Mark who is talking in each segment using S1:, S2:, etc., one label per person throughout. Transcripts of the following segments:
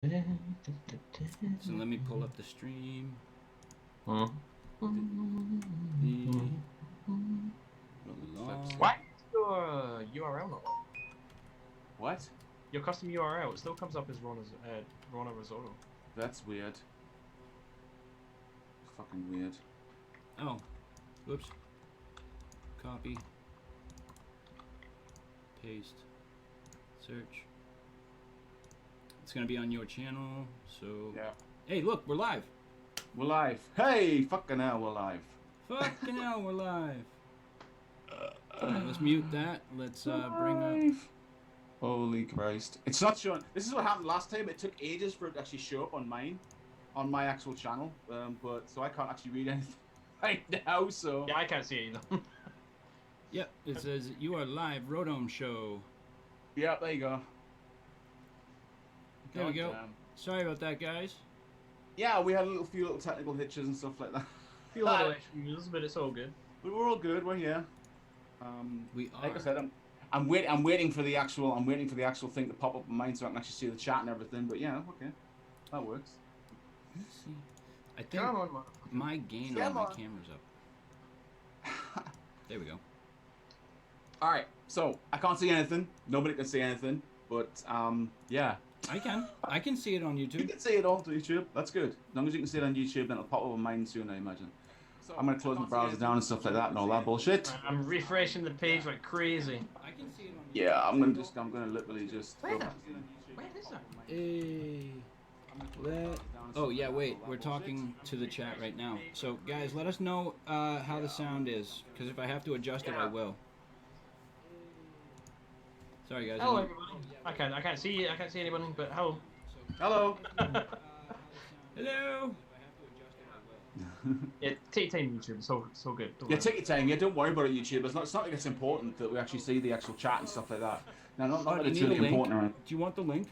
S1: So let me pull up the stream.
S2: Huh?
S1: What?
S2: Your URL not on?
S1: What?
S2: Your custom URL, it still comes up as Rona Risotto.
S1: That's weird. Fucking weird. Oh. Whoops. Copy. Paste. Search. It's gonna be on your channel, so...
S3: Yeah.
S1: Hey, look, we're live!
S3: We're live. Hey, fucking hell, we're live.
S1: Fucking hell, we're live! Alright, let's mute that. Let's bring up...
S3: Holy Christ. It's not showing. This is what happened last time. It took ages for it to actually show up on mine. On my actual channel. But so I can't actually read anything right now, so...
S2: Yeah, I can't see it either.
S1: Yep, it says you are live, Road Ohm Show.
S3: Yeah, there you go.
S1: There we go. Sorry about that, guys.
S3: Yeah, we had a few little technical hitches and stuff like that.
S2: A few little issues, but it's all good.
S3: But we're all good. We're here.
S1: We are.
S3: Like I said, I'm waiting for the actual thing to pop up on mine so I can actually see the chat and everything. But yeah, okay, that works.
S1: Let's see. I think my gain on my camera's up. There we go.
S3: All right, so I can't see anything. Nobody can see anything. But yeah.
S1: I can see it on YouTube.
S3: You can see it on YouTube. That's good. As long as you can see it on YouTube, then it'll pop up on mine soon, I imagine. So I'm gonna close my browser down and stuff like that and all that bullshit.
S2: I'm refreshing the page like crazy.
S1: I can see it on YouTube.
S3: Yeah, I'm gonna literally just.
S2: Where is that?
S1: Hey. Oh yeah, wait. We're talking to the chat right now. So guys, let us know how the sound is, because if I have to adjust it, I will. Sorry guys.
S2: Hello everybody. I can't see anybody, but hello.
S3: Hello.
S1: Hello.
S2: Yeah, take your time, YouTube. So good.
S3: Yeah, take your time. Yeah, don't worry about it, YouTube. It's not like it's important that we actually see the actual chat and stuff like that. No, not that it's really important. Right?
S1: Do you want the link?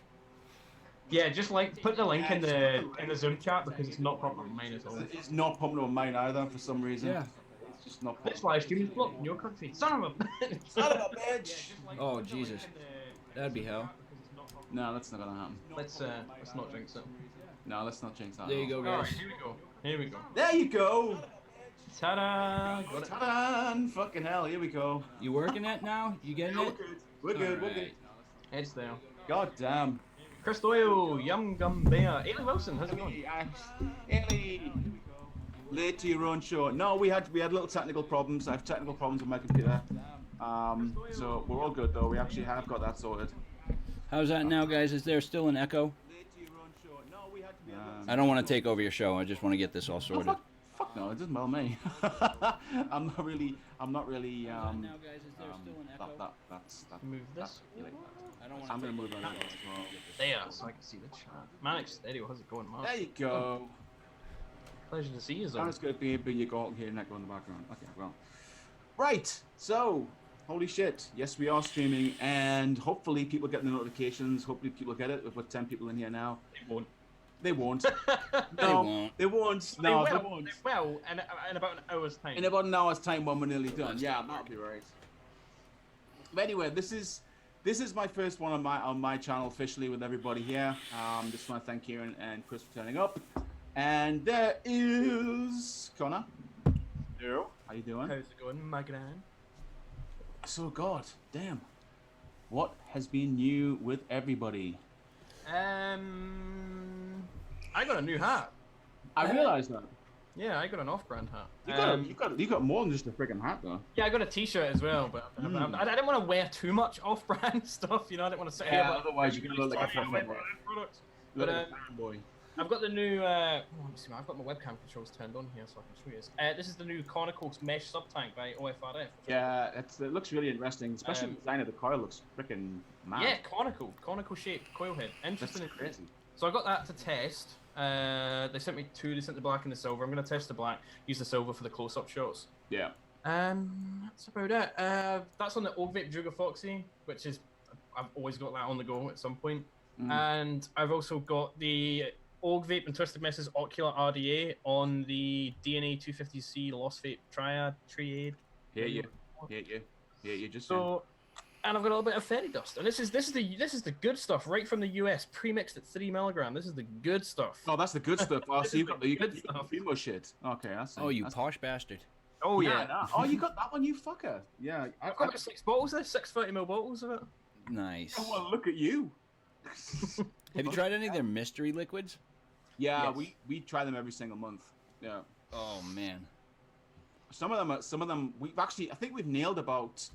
S2: Yeah, just put the link in the Zoom chat because it's not popping on mine at all.
S3: It's not popping on mine either for some reason.
S1: Yeah.
S3: It's just not.
S2: This live stream is blocked in your country. Son of a
S3: son of a bitch.
S1: Oh Jesus, that'd be hell.
S3: No, that's not gonna happen.
S2: Let's not jinx it.
S3: No, let's not jinx that.
S1: There you go, guys.
S2: All right, here we go.
S3: There you go.
S2: Ta-da!
S3: Ta-da! Fucking hell, here we go.
S1: You working it now? You getting it?
S3: We're good. We're good.
S2: It's there.
S3: God damn.
S2: Chris Doyle, Yum Gum Bear, Ailey Wilson, how's it going?
S3: Ailey, late to your own show. No, we had little technical problems. I have technical problems with my computer. So we're all good though. We actually have got that sorted.
S1: How's that now, guys? Is there still an echo? I don't want to take over your show. I just want to get this all sorted.
S3: Fuck no, it doesn't bother me. I'm not really.
S1: Now, guys, is there still an echo?
S3: That's
S2: move this.
S3: I'm gonna move that as well.
S2: There, so I can see the chat. Manic Stereo, how's it going, man?
S3: There you go.
S2: Pleasure to see you, though.
S3: I'm just gonna be you go here and that go in the background. Okay, well. Right, so holy shit. Yes, we are streaming, and hopefully people get the notifications. Hopefully people get it. We've got 10 people in here now.
S2: They won't.
S3: They won't.
S1: No,
S3: they won't. No, they won't.
S2: They will, in about an hour's time.
S3: In about an hour's time when we're nearly done. Yeah, that'll be right. But anyway, this is my first one on my channel officially with everybody here. Just want to thank Kieran and Chris for turning up. And there is Connor. Hello. How you doing?
S2: How's it going, my grand?
S3: So God, damn. What has been new with everybody?
S2: I got a new hat.
S3: I realized that.
S2: Yeah, I got an off-brand hat.
S3: You got more than just a freaking hat though.
S2: Yeah, I got a T-shirt as well, but I didn't want to wear too much off-brand stuff. You know, I didn't want to say.
S3: Yeah, otherwise you're gonna look like a fucking
S2: But
S3: boy.
S2: I've got the new. Let me see. I've got my webcam controls turned on here, so I can show you this. This is the new Conical mesh sub tank by OFRF.
S3: Yeah, it looks really interesting, especially the design of the coil looks freaking mad.
S2: Yeah, conical shaped coil head. Interesting.
S3: That's crazy. So
S2: I got that to test. They sent me two. They sent the black and the silver. I'm gonna test the black. Use the silver for the close-up shots.
S3: Yeah.
S2: That's about it. That's on the Oak Vape Juga Foxy, which is I've always got that on the go at some point. And I've also got the Oak Vape and Twisted Messes Ocular RDA on the DNA 250C Lost Vape Triade.
S3: Hear you. Just
S2: so. And I've got a little bit of fairy dust. And this is the good stuff right from the US, pre-mixed at 3 milligram. This is the good stuff.
S3: Oh, that's the good stuff. Oh, so you've got the
S2: good stuff.
S3: Primo shit. Okay, I see.
S1: Oh, you
S3: That's...
S1: posh bastard.
S2: Oh yeah.
S3: Nah. Oh, you got that one, you fucker. Yeah.
S2: I've got about 6 bottles there, 6 30ml bottles of it.
S1: Nice.
S3: Oh, well, look at you.
S1: Have you tried any of their mystery liquids?
S3: Yeah,
S2: Yes.
S3: we try them every single month. Yeah.
S1: Oh man.
S3: Some of them we've actually, I think we've nailed about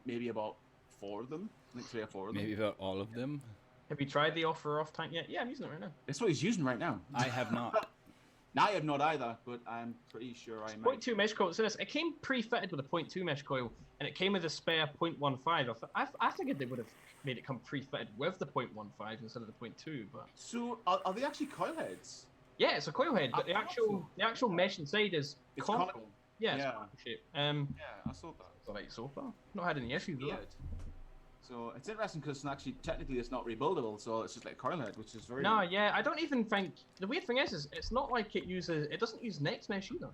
S3: maybe about 4 of them. I think 3 or 4 of them.
S1: Maybe about all of them.
S2: Have you tried the off tank yet? Yeah, I'm using it right now.
S3: That's what he's using right now.
S1: I have not.
S3: I have not either, but I'm pretty sure I might.
S2: 0.2 mesh coil. So it came pre-fitted with a 0.2 mesh coil, and it came with a spare 0.15. I figured they would have made it come pre-fitted with the 0.15 instead of the 0.2, but.
S3: So are they actually coil heads?
S2: Yeah, it's a coil head, but the actual mesh inside is
S3: It's
S2: conical.
S3: conical.
S2: Yeah, it's
S3: Yeah.
S2: conical shape.
S3: Yeah, I saw that.
S2: It's alright so far. Not had any issues with
S3: Weird.
S2: it.
S3: So it's interesting because actually technically it's not rebuildable, so it's just like coil head, which is very.
S2: No, yeah, I don't even think the weird thing is it's not like it doesn't use next mesh either.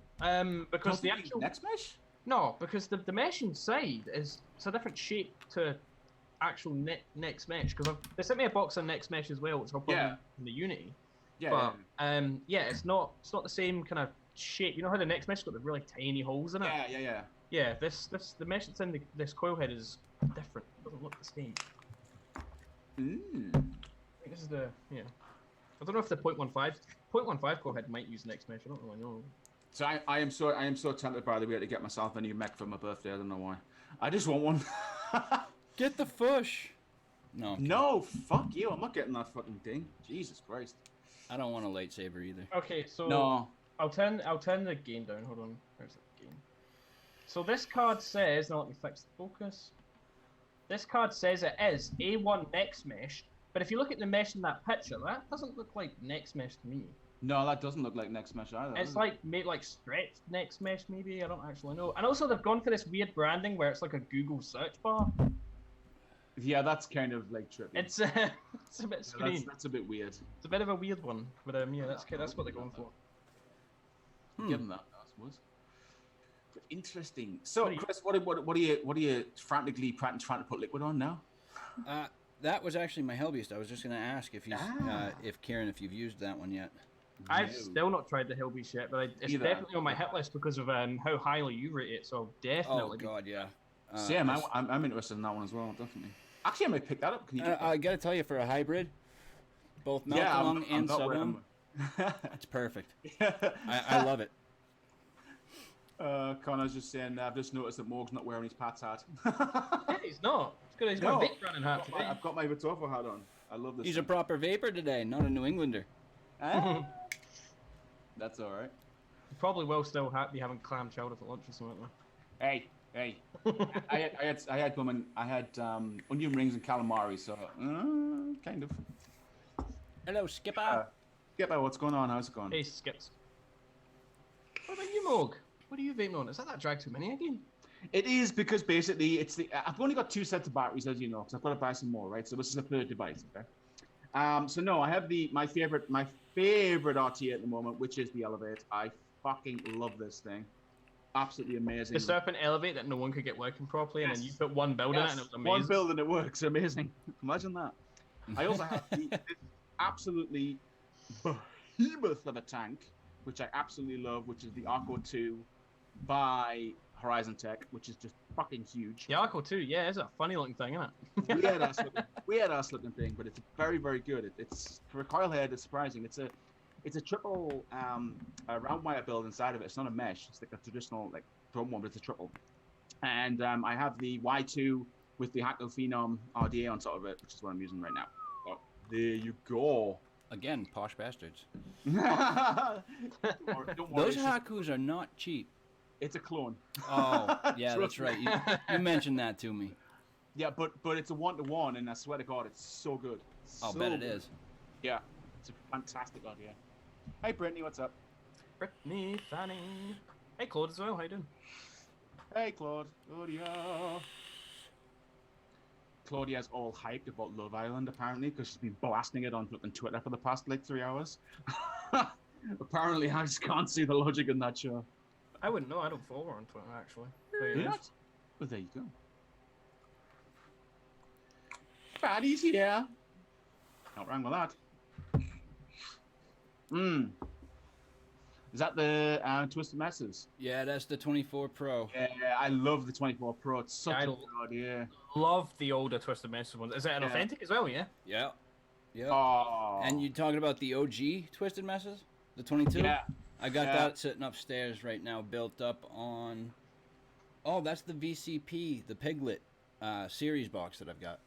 S2: Because the actual
S3: next mesh.
S2: no, because the mesh inside it's a different shape to actual next mesh. Because they sent me a box of next mesh as well, which I'll probably use in the Unity.
S3: Yeah.
S2: But yeah, it's not the same kind of shape. You know how the next mesh got the really tiny holes in it?
S3: Yeah.
S2: Yeah, the mesh that's in this coil head is different. It doesn't look the same. I think this is I don't know if the 0.15 coil head might use next mesh. I don't really know.
S3: So I am so tempted by the way to get myself a new mech for my birthday. I don't know why. I just want one.
S1: Get the fush. No.
S3: No, fuck you. I'm not getting that fucking thing. Jesus Christ.
S1: I don't want a lightsaber either.
S2: Okay, so
S3: No.
S2: I'll turn the gain down. Hold on. Where's the gain? So this card says, now let me fix the focus. This card says it is A1 next mesh, but if you look at the mesh in that picture, that doesn't look like next mesh to me.
S3: No, that doesn't look like next mesh either.
S2: It's like made like stretched next mesh maybe. I don't actually know. And also they've gone for this weird branding where it's like a Google search bar.
S3: Yeah, that's kind of like trippy.
S2: It's a bit screen.
S3: That's a bit weird.
S2: It's a bit of a weird one, but yeah, that's what they're going for.
S3: Give them that, I suppose. But interesting. So, Chris, what are you frantically trying to put liquid on now?
S1: That was actually my Hellbeast. I was just going to ask if Kieran, if you've used that one yet.
S2: I've still not tried the Hellbeast yet, but it's definitely on my hit list because of how highly you rate it. So definitely.
S1: Oh God, yeah.
S3: Same. I'm interested in that one as well, definitely. Actually, I might pick that up. Can you?
S1: I got to tell you, for a hybrid, both Malcolm and Sublime, it's perfect. I love it.
S3: Connor's just saying, I've just noticed that Morg's not wearing his Pat's hat.
S2: Yeah, he's not. He's got a big running hat today.
S3: I've got my Vitofo hat on. I love this.
S1: He's a proper vapor today, not a New Englander.
S3: That's all right.
S2: He probably will still be having clam chowder for lunch or something.
S3: Hey. I had onion rings and calamari, so kind of.
S1: Hello, Skipper.
S3: Skipper, what's going on? How's it going?
S2: Hey, Skips. What about you, Morg? What are you vaping on? Is that drag too many again?
S3: It is, because basically I've only got 2 sets of batteries, as you know, because I've got to buy some more, right? So this is a third device, okay? So no, I have my favorite RT at the moment, which is the Elevate. I fucking love this thing. Absolutely amazing.
S2: The Serpent Elevate that no one could get working properly, and then you put one build in it, and it was amazing.
S3: One build and it works, amazing. Imagine that. I also have this absolutely behemoth of a tank, which I absolutely love, which is the Arco 2 by Horizon Tech, which is just fucking huge.
S2: The Arco 2, yeah, it's a funny looking thing, isn't it?
S3: weird ass looking thing, but it's very, very good. It's for a coil head, it's surprising. It's a triple round wire build inside of it. It's not a mesh. It's like a traditional like drum one, but it's a triple. And I have the Y2 with the Hackle Phenom RDA on top of it, which is what I'm using right now. So there you go.
S1: Again, posh bastards.
S3: Don't worry,
S1: Those Hakus are not cheap.
S3: It's a clone.
S1: Oh, yeah, that's right. You mentioned that to me.
S3: Yeah, but it's a 1-to-1, and I swear to God, it's so good.
S1: I'll bet it is.
S3: Yeah, it's a fantastic idea. Hey, Brittany, what's up?
S2: Brittany, Fanny. Hey, Claude as well. How you doing?
S3: Hey, Claude. Claudia's all hyped about Love Island, apparently, because she's been blasting it on flipping Twitter for the past, 3 hours. Apparently, I just can't see the logic in that show.
S2: I wouldn't know. I don't follow her on Twitter, actually.
S3: You're not? Well, there you go. fatties here. Not wrong with that. Is that the Twisted Messes?
S1: Yeah, that's the 24 Pro.
S3: Yeah, I love the 24 Pro. It's such a good idea.
S2: Love the older Twisted Messes ones. Is it an authentic as well? Yeah.
S1: Yeah. Yeah.
S3: Oh.
S1: And you talking about the OG Twisted Messes? The 22?
S3: Yeah.
S1: I got that sitting upstairs right now, built up on... Oh, that's the VCP, the Piglet series box that I've got.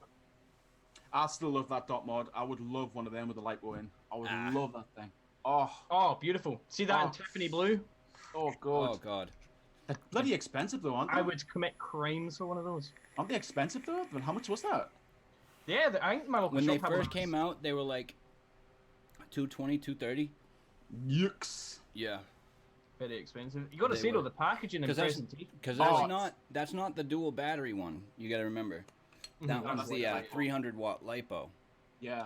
S3: I still love that dot mod. I would love one of them with the light going. I would love that thing. Oh,
S2: beautiful. See that in Tiffany blue?
S3: Oh, God.
S1: Oh, God.
S3: They're bloody expensive, though, aren't they?
S2: I would commit crimes for one of those.
S3: Aren't they expensive, though? But how much was that?
S2: Yeah, I think my local
S1: when
S2: shop
S1: they
S2: had
S1: first
S2: one.
S1: came out, they were like $220, $230.
S3: Yucks.
S1: Yeah.
S2: Very expensive. You got to see though the packaging and presentation.
S1: Because that's not the dual battery one. You got to remember. That one's the 300 watt lipo.
S3: Yeah.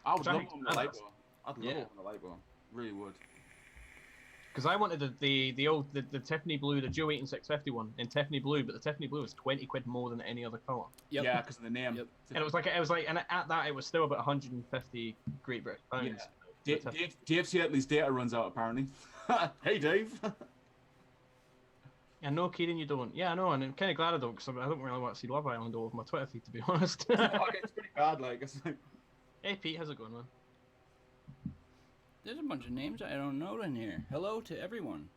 S3: I would love one with the lipo. I'd love one with the lipo. Really would.
S2: Because I wanted the Tiffany blue, the Joe 8 and 650 one in Tiffany blue, but the Tiffany blue was 20 quid more than any other color.
S1: Yep.
S3: Yeah, because of the name.
S1: Yep.
S2: And it was like, and at that it was still about 150 Great British pounds.
S3: Yeah. Dave Shetley's data runs out apparently. Hey, Dave.
S2: Yeah, no kidding, you don't. Yeah, I know, and I'm kind of glad I don't, because I don't really want to see Love Island all over my Twitter feed, to be honest.
S3: It's pretty bad, like. It's like...
S2: Hey, Pete, how's it going, man?
S1: There's a bunch of names I don't know in here. Hello to everyone.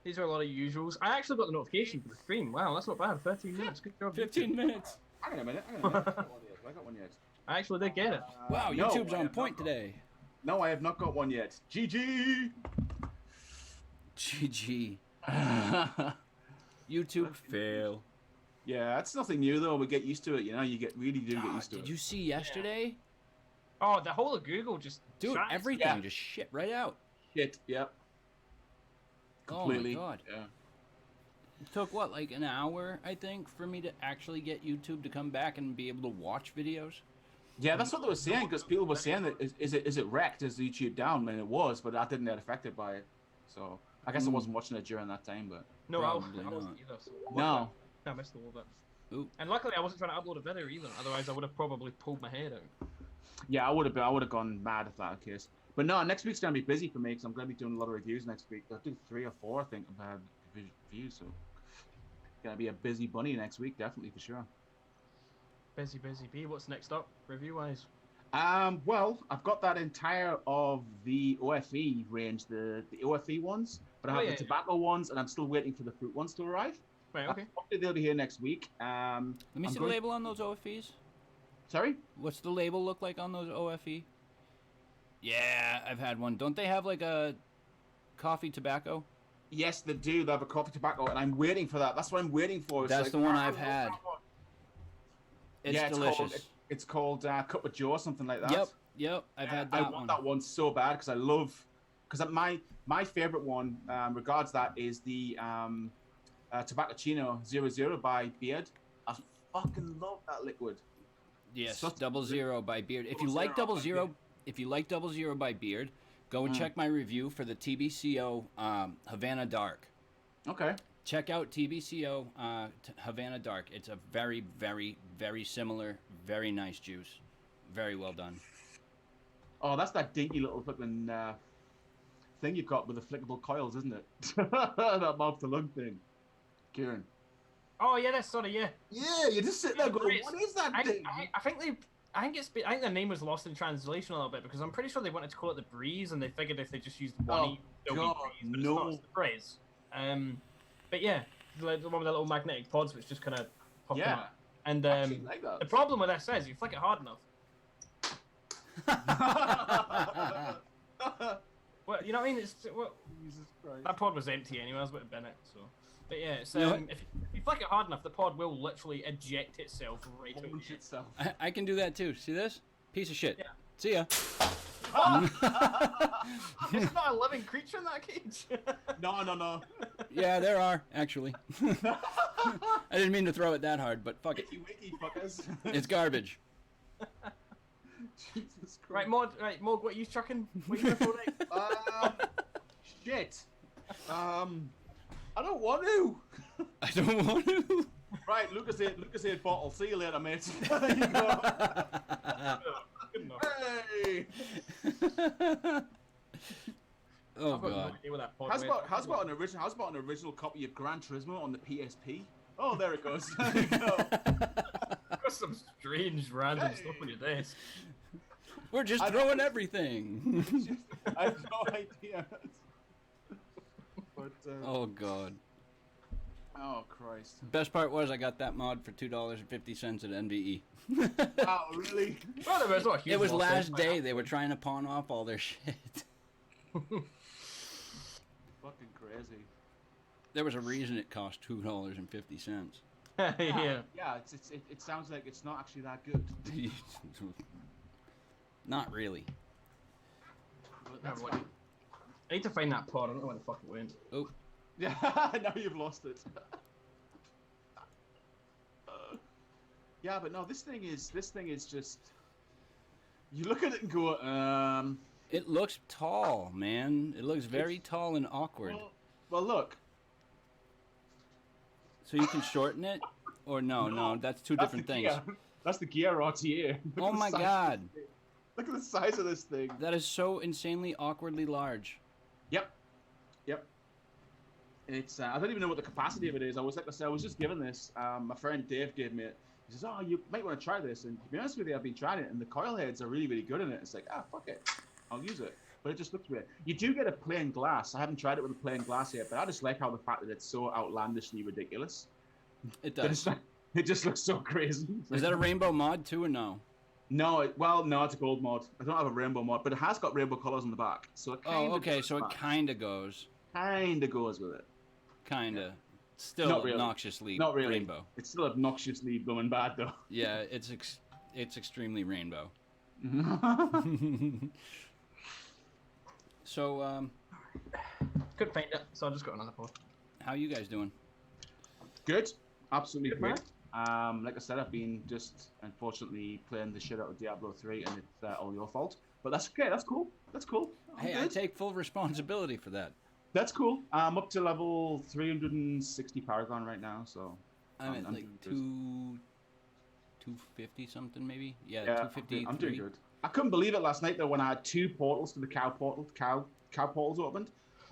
S2: These are a lot of usuals. I actually got the notification for the stream. Wow, that's not bad. 13 minutes. Good job.
S1: 15 minutes.
S3: Hang on a minute. I got one yet.
S2: I actually did get it.
S1: Wow, YouTube's on point today.
S3: No, I have not got one yet. GG.
S1: GG. YouTube fail.
S3: Yeah, that's nothing new though. We get used to it, you know. You really do get used to it.
S1: Did you see yesterday?
S2: Oh, the whole of Google just...
S1: Dude, everything just shit right out.
S3: Shit, yep. Completely.
S1: Oh my God.
S3: Yeah.
S1: It took, what, like an hour, I think, for me to actually get YouTube to come back and be able to watch videos?
S3: Yeah, that's what they were saying, because people were saying that is it wrecked? Is YouTube down? And it was, but I didn't get affected by it. So, I guess I wasn't watching it during that time, but...
S2: No, I wasn't either. So
S3: no.
S2: I missed a little bit.
S1: Ooh.
S2: And luckily, I wasn't trying to upload a video either. Otherwise, I would have probably pulled my head out.
S3: Yeah, I would have gone mad if that was the case. But no, next week's gonna be busy for me because I'm gonna be doing a lot of reviews next week. I'll do 3 or 4, I think, of reviews. So, gonna be a busy bunny next week, definitely for sure.
S2: Busy bee. What's next up, review-wise?
S3: Well, I've got that entire of the OFE range, the OFE ones, but I have the tobacco ones, and I'm still waiting for the fruit ones to arrive.
S2: Right, okay.
S3: Hopefully they'll be here next week.
S1: Let me see the label on those OFEs.
S3: Sorry?
S1: What's the label look like on those OFE? Yeah, I've had one. Don't they have like a coffee tobacco?
S3: Yes, they do. They have a coffee tobacco, and I'm waiting for that. That's what I'm waiting for. It's
S1: That's the one I've had. It's delicious.
S3: It's called Cup of Joe or something like that.
S1: Yep. I've had that one.
S3: I want that one so bad because I love... Because my favorite one, regards that, is the Tobaccochino 00 by Beard. I fucking love that liquid.
S1: Yes, 00 by Beard. If you like 00 by Beard, go and check my review for the TBCO Havana Dark.
S3: Okay.
S1: Check out TBCO Havana Dark. It's a very, very, very similar, very nice juice. Very well done.
S3: Oh, that's that dinky little fucking thing you've got with the flickable coils, isn't it? That mouth to lung thing. Kieran.
S2: Oh yeah, that's sort of
S3: Yeah, you just sit there going, what is that thing?
S2: I think their name was lost in translation a little bit because I'm pretty sure they wanted to call it the Breeze and they figured if they just used one they'll be Breeze, but it's not, it's the Breeze. But yeah, the one with the little magnetic pods which just kind of pop up. And
S3: like
S2: the problem with this is you flick it hard enough. Well, you know what I mean? It's
S3: Jesus Christ.
S2: that pod was empty anyway. I was about to bin it. So, but yeah, it's, if you flick it hard enough, the pod will literally eject itself right out.
S3: Itself.
S1: I can do that too. See this? Piece of shit.
S2: Yeah.
S1: See ya.
S2: It's not a living creature in that cage.
S3: No.
S1: Yeah, there are, actually. I didn't mean to throw it that hard, but fuck it.
S3: Wiki fuckers.
S1: It's garbage.
S3: Jesus Christ.
S2: Right, Morg, what are you chucking? What are you for next?
S3: Shit. I don't want to.
S1: I don't want to.
S3: Right, Lucas ate bottle. See you later, mate. There you go.
S2: Good enough.
S3: Hey.
S1: Oh
S2: I've got no
S1: god.
S2: idea what that pod
S3: How's
S2: went.
S3: about an original copy of Gran Turismo on the PSP? Oh, there it goes. There you go.
S2: You've got some strange random
S3: Hey.
S2: stuff on your desk.
S1: We're just
S3: I
S1: throwing everything.
S3: I have no idea. But
S1: Oh god.
S3: oh Christ.
S1: Best part was I got that mod for $2.50 at NVE.
S3: Oh really?
S2: Well, there was not a huge
S1: It was
S2: loss
S1: last
S2: there.
S1: day. They were trying to pawn off all their shit.
S3: Fucking crazy.
S1: There was a reason it cost $2.50.
S2: Yeah.
S3: Yeah. It sounds like it's not actually that good.
S1: Not really.
S3: But that's
S2: Never
S3: fine.
S2: mind. I need to find that pod. I don't know where the fuck it went.
S1: Oh,
S3: Yeah. Now you've lost it. Yeah, but no, this thing is just. You look at it and go,
S1: it looks tall, man. It looks very tall and awkward.
S3: Well, look.
S1: So you can shorten it, or no, that's two different
S3: the
S1: things.
S3: Gear. That's the Gear RTA. Look
S1: Oh
S3: at the
S1: my
S3: size-
S1: god,
S3: Look at the size of this thing.
S1: that is so insanely awkwardly large.
S3: Yep. It's I don't even know what the capacity of it is. I was just given this. My friend Dave gave me it. He says, "Oh, you might want to try this." And to be honest with you, I've been trying it, and the coil heads are really, really good in it. It's like, fuck it, I'll use it. But it just looks weird. You do get a plain glass. I haven't tried it with a plain glass yet, but I just like how the fact that it's so outlandishly ridiculous.
S1: It
S3: That
S1: does.
S3: it just looks so crazy.
S1: Is that a rainbow mod too, or no?
S3: No, no, it's a gold mod. I don't have a rainbow mod, but it has got rainbow colors on the back. So it
S1: Oh, okay, so it kind of goes.
S3: kind of goes with it.
S1: Kind of. Still
S3: Not really.
S1: obnoxiously
S3: Not really.
S1: rainbow.
S3: It's still obnoxiously blooming bad though.
S1: Yeah, it's extremely rainbow. So,
S2: Couldn't find it, so I just got another pod.
S1: how you guys doing?
S3: Good, absolutely
S2: Good,
S3: great. Like I said, I've been just unfortunately playing the shit out of Diablo 3, and it's all your fault. But that's okay. That's cool. That's cool. I'm
S1: Hey, I
S3: good.
S1: take full responsibility for that.
S3: That's cool. I'm up to level 360 Paragon right now, so
S1: I'm at
S3: I'm
S1: like
S3: doing good.
S1: 250 something maybe. Yeah,
S3: yeah,
S1: 253.
S3: I'm doing good. I couldn't believe it last night though when I had two portals to the cow portals opened.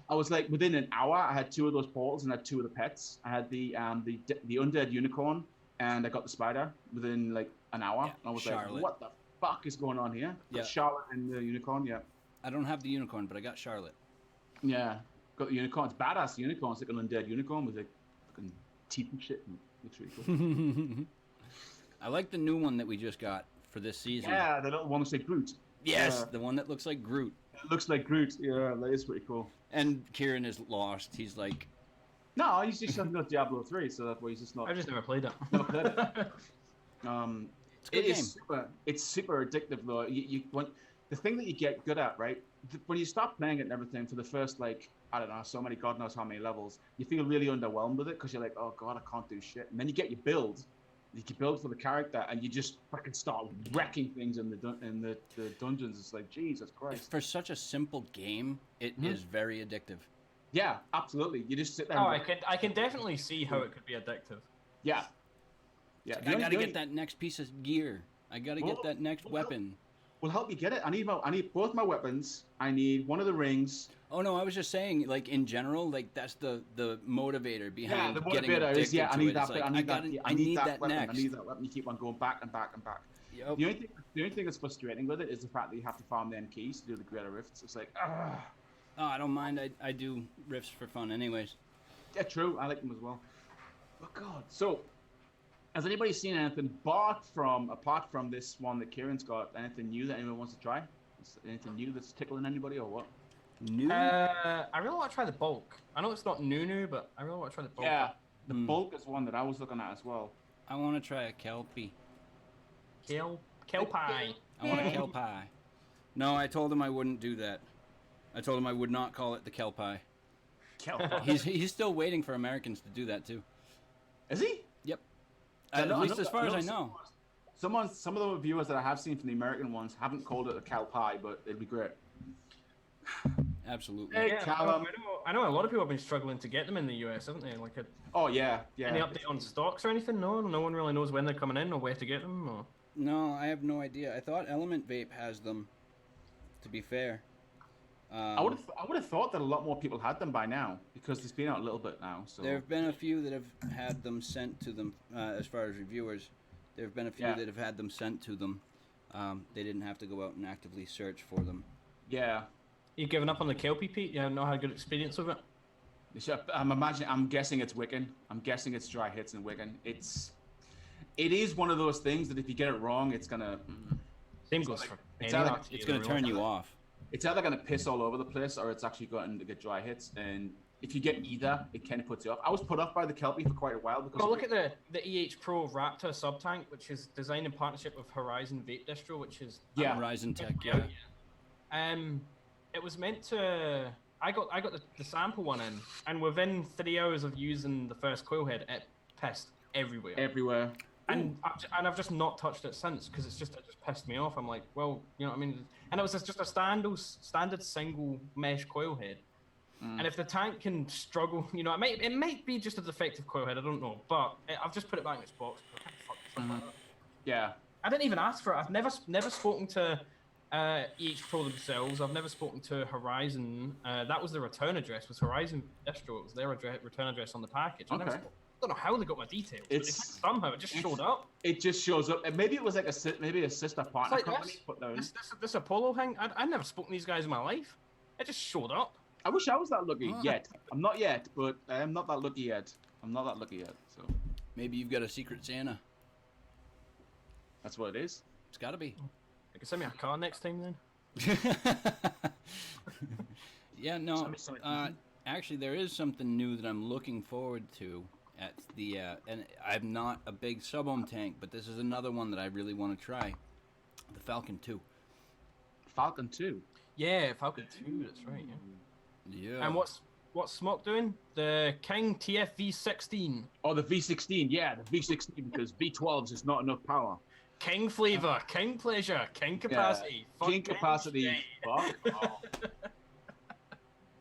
S3: I was like within an hour, I had two of those portals and I had two of the pets. I had the undead unicorn and I got the spider within like an hour.
S1: Yeah,
S3: and I was
S1: Charlotte.
S3: like, what the fuck is going on here?
S1: Yeah.
S3: Charlotte and the unicorn, yeah.
S1: I don't have the unicorn, but I got Charlotte.
S3: Yeah. Got the unicorn. It's badass. The unicorn. It's like an undead unicorn with like fucking teeth and shit. And it looks really cool.
S1: I like the new one that we just got for this season.
S3: Yeah, the little one looks like Groot.
S1: Yes,
S3: Yeah.
S1: the one that looks like Groot.
S3: It looks like Groot. Yeah, that is pretty cool.
S1: And Kieran is lost. He's like,
S3: No, he's just hasn't got Diablo 3, so that's why he's just not.
S2: I've just never played it.
S3: Never played it.
S1: it's a
S3: It
S1: good
S3: is
S1: game.
S3: super. It's super addictive though. The thing that you get good at, right? When you start playing it and everything for the first like I don't know so many God knows how many levels, you feel really underwhelmed with it because you're like, oh god, I can't do shit. And then you get your build. You can build for the character, and you just fucking start wrecking things in the dungeons. It's like Jesus Christ.
S1: For such a simple game, it is very addictive.
S3: Yeah, absolutely. You just sit there.
S2: Oh,
S3: and
S2: I can definitely see how it could be addictive.
S3: Yeah. Yeah.
S1: I gotta get that next piece of gear. I gotta get that next weapon.
S3: Well, help me get it. I need both my weapons. I need one of the rings.
S1: Oh no, I was just saying, like in general, like that's the motivator behind
S3: Yeah, the
S1: getting
S3: motivator
S1: addicted
S3: is
S1: to
S3: I need
S1: it.
S3: that.
S1: It's like,
S3: I need that.
S1: I need that
S3: weapon.
S1: next.
S3: I need that weapon. You keep on going back and back and back.
S1: Yep.
S3: The only thing that's frustrating with it is the fact that you have to farm them keys to do the greater rifts. It's like,
S1: Oh, I don't mind. I do riffs for fun, anyways.
S3: yeah, true. I like them as well. But God, so has anybody seen anything apart from this one that Kieran's got? Anything new that anyone wants to try? Is anything new that's tickling anybody or what?
S1: New?
S2: I really want to try the bulk. I know it's not new, but I really want to try the bulk.
S3: Yeah, the bulk is one that I was looking at as well.
S1: I want to try a kelpie.
S2: Kill pie.
S1: I want a kelpie. No, I told him I wouldn't do that. I told him I would not call it the kelpie. He's still waiting for Americans to do that too.
S3: Is he?
S1: Yep.
S3: I know-
S1: At
S3: I
S1: least
S3: know-
S1: as far as I
S3: some-
S1: know.
S3: Some of the viewers that I have seen from the American ones haven't called it a cow pie, but it'd be great.
S1: Absolutely.
S3: Hey,
S2: Yeah,
S3: Callum.
S2: I know a lot of people have been struggling to get them in the US, haven't they? Like,
S3: Oh yeah, yeah.
S2: any update on stocks or anything? No one really knows when they're coming in or where to get them. Or...
S1: No, I have no idea. I thought Element Vape has them. To be fair,
S3: I would have thought that a lot more people had them by now because it's been out a little bit now. So
S1: there have been a few that have had them sent to them. As far as reviewers, there have been a few that have had them sent to them. They didn't have to go out and actively search for them.
S3: yeah.
S2: You giving up on the Kelpie, Pete? You haven't had a good experience with it?
S3: I'm guessing it's Wigan. I'm guessing it's dry hits in Wigan. It is one of those things that if you get it wrong, it's gonna.
S2: Same goes for.
S3: It's
S1: going to turn you off.
S3: It's either gonna piss all over the place or it's actually going to get dry hits. And if you get either, it kind of puts you off. I was put off by the Kelpie for quite a while because.
S2: Well, look at the EH Pro Raptor sub tank, which is designed in partnership with Horizon Vape Distro, which is
S1: Horizon Tech. Yeah.
S2: It was meant to. I got the sample one in, and within 3 hours of using the first coil head, it pissed everywhere.
S3: Everywhere.
S2: And I've just not touched it since because it just pissed me off. I'm like, well, you know what I mean? And it was just a standard single mesh coil head. And if the tank can struggle, you know, it might be just a defective coil head. I don't know, but I've just put it back in its box. I can't fuck this up.
S3: Yeah.
S2: I didn't even ask for it. I've never spoken to EH Pro themselves. I've never spoken to Horizon. That was the return address. Was Horizon Distro? It was their return address on the package. I don't know how they got my details. But somehow it just showed up.
S3: It just shows up. And maybe it was like a sister partner company.
S2: This Apollo thing. I'd never spoken to these guys in my life. It just showed up.
S3: I wish I was that lucky yet. I'm not yet, but I am not that lucky yet. So
S1: maybe you've got a secret Santa.
S3: That's what it is.
S1: It's got to be.
S2: You can send me a car next time then.
S1: Yeah, no. Actually, there is something new that I'm looking forward to at the. And I'm not a big sub-ohm tank, but this is another one that I really want to try. The Falcon 2.
S3: Falcon 2.
S2: Yeah, Falcon 2. That's right. Yeah.
S1: Yeah.
S2: And what's Smock doing? The King TF V16.
S3: Oh, the V16. Yeah, the V16 because V12s is not enough power.
S2: King flavor, King pleasure, King capacity.
S3: Yeah. King capacity. Fuck off.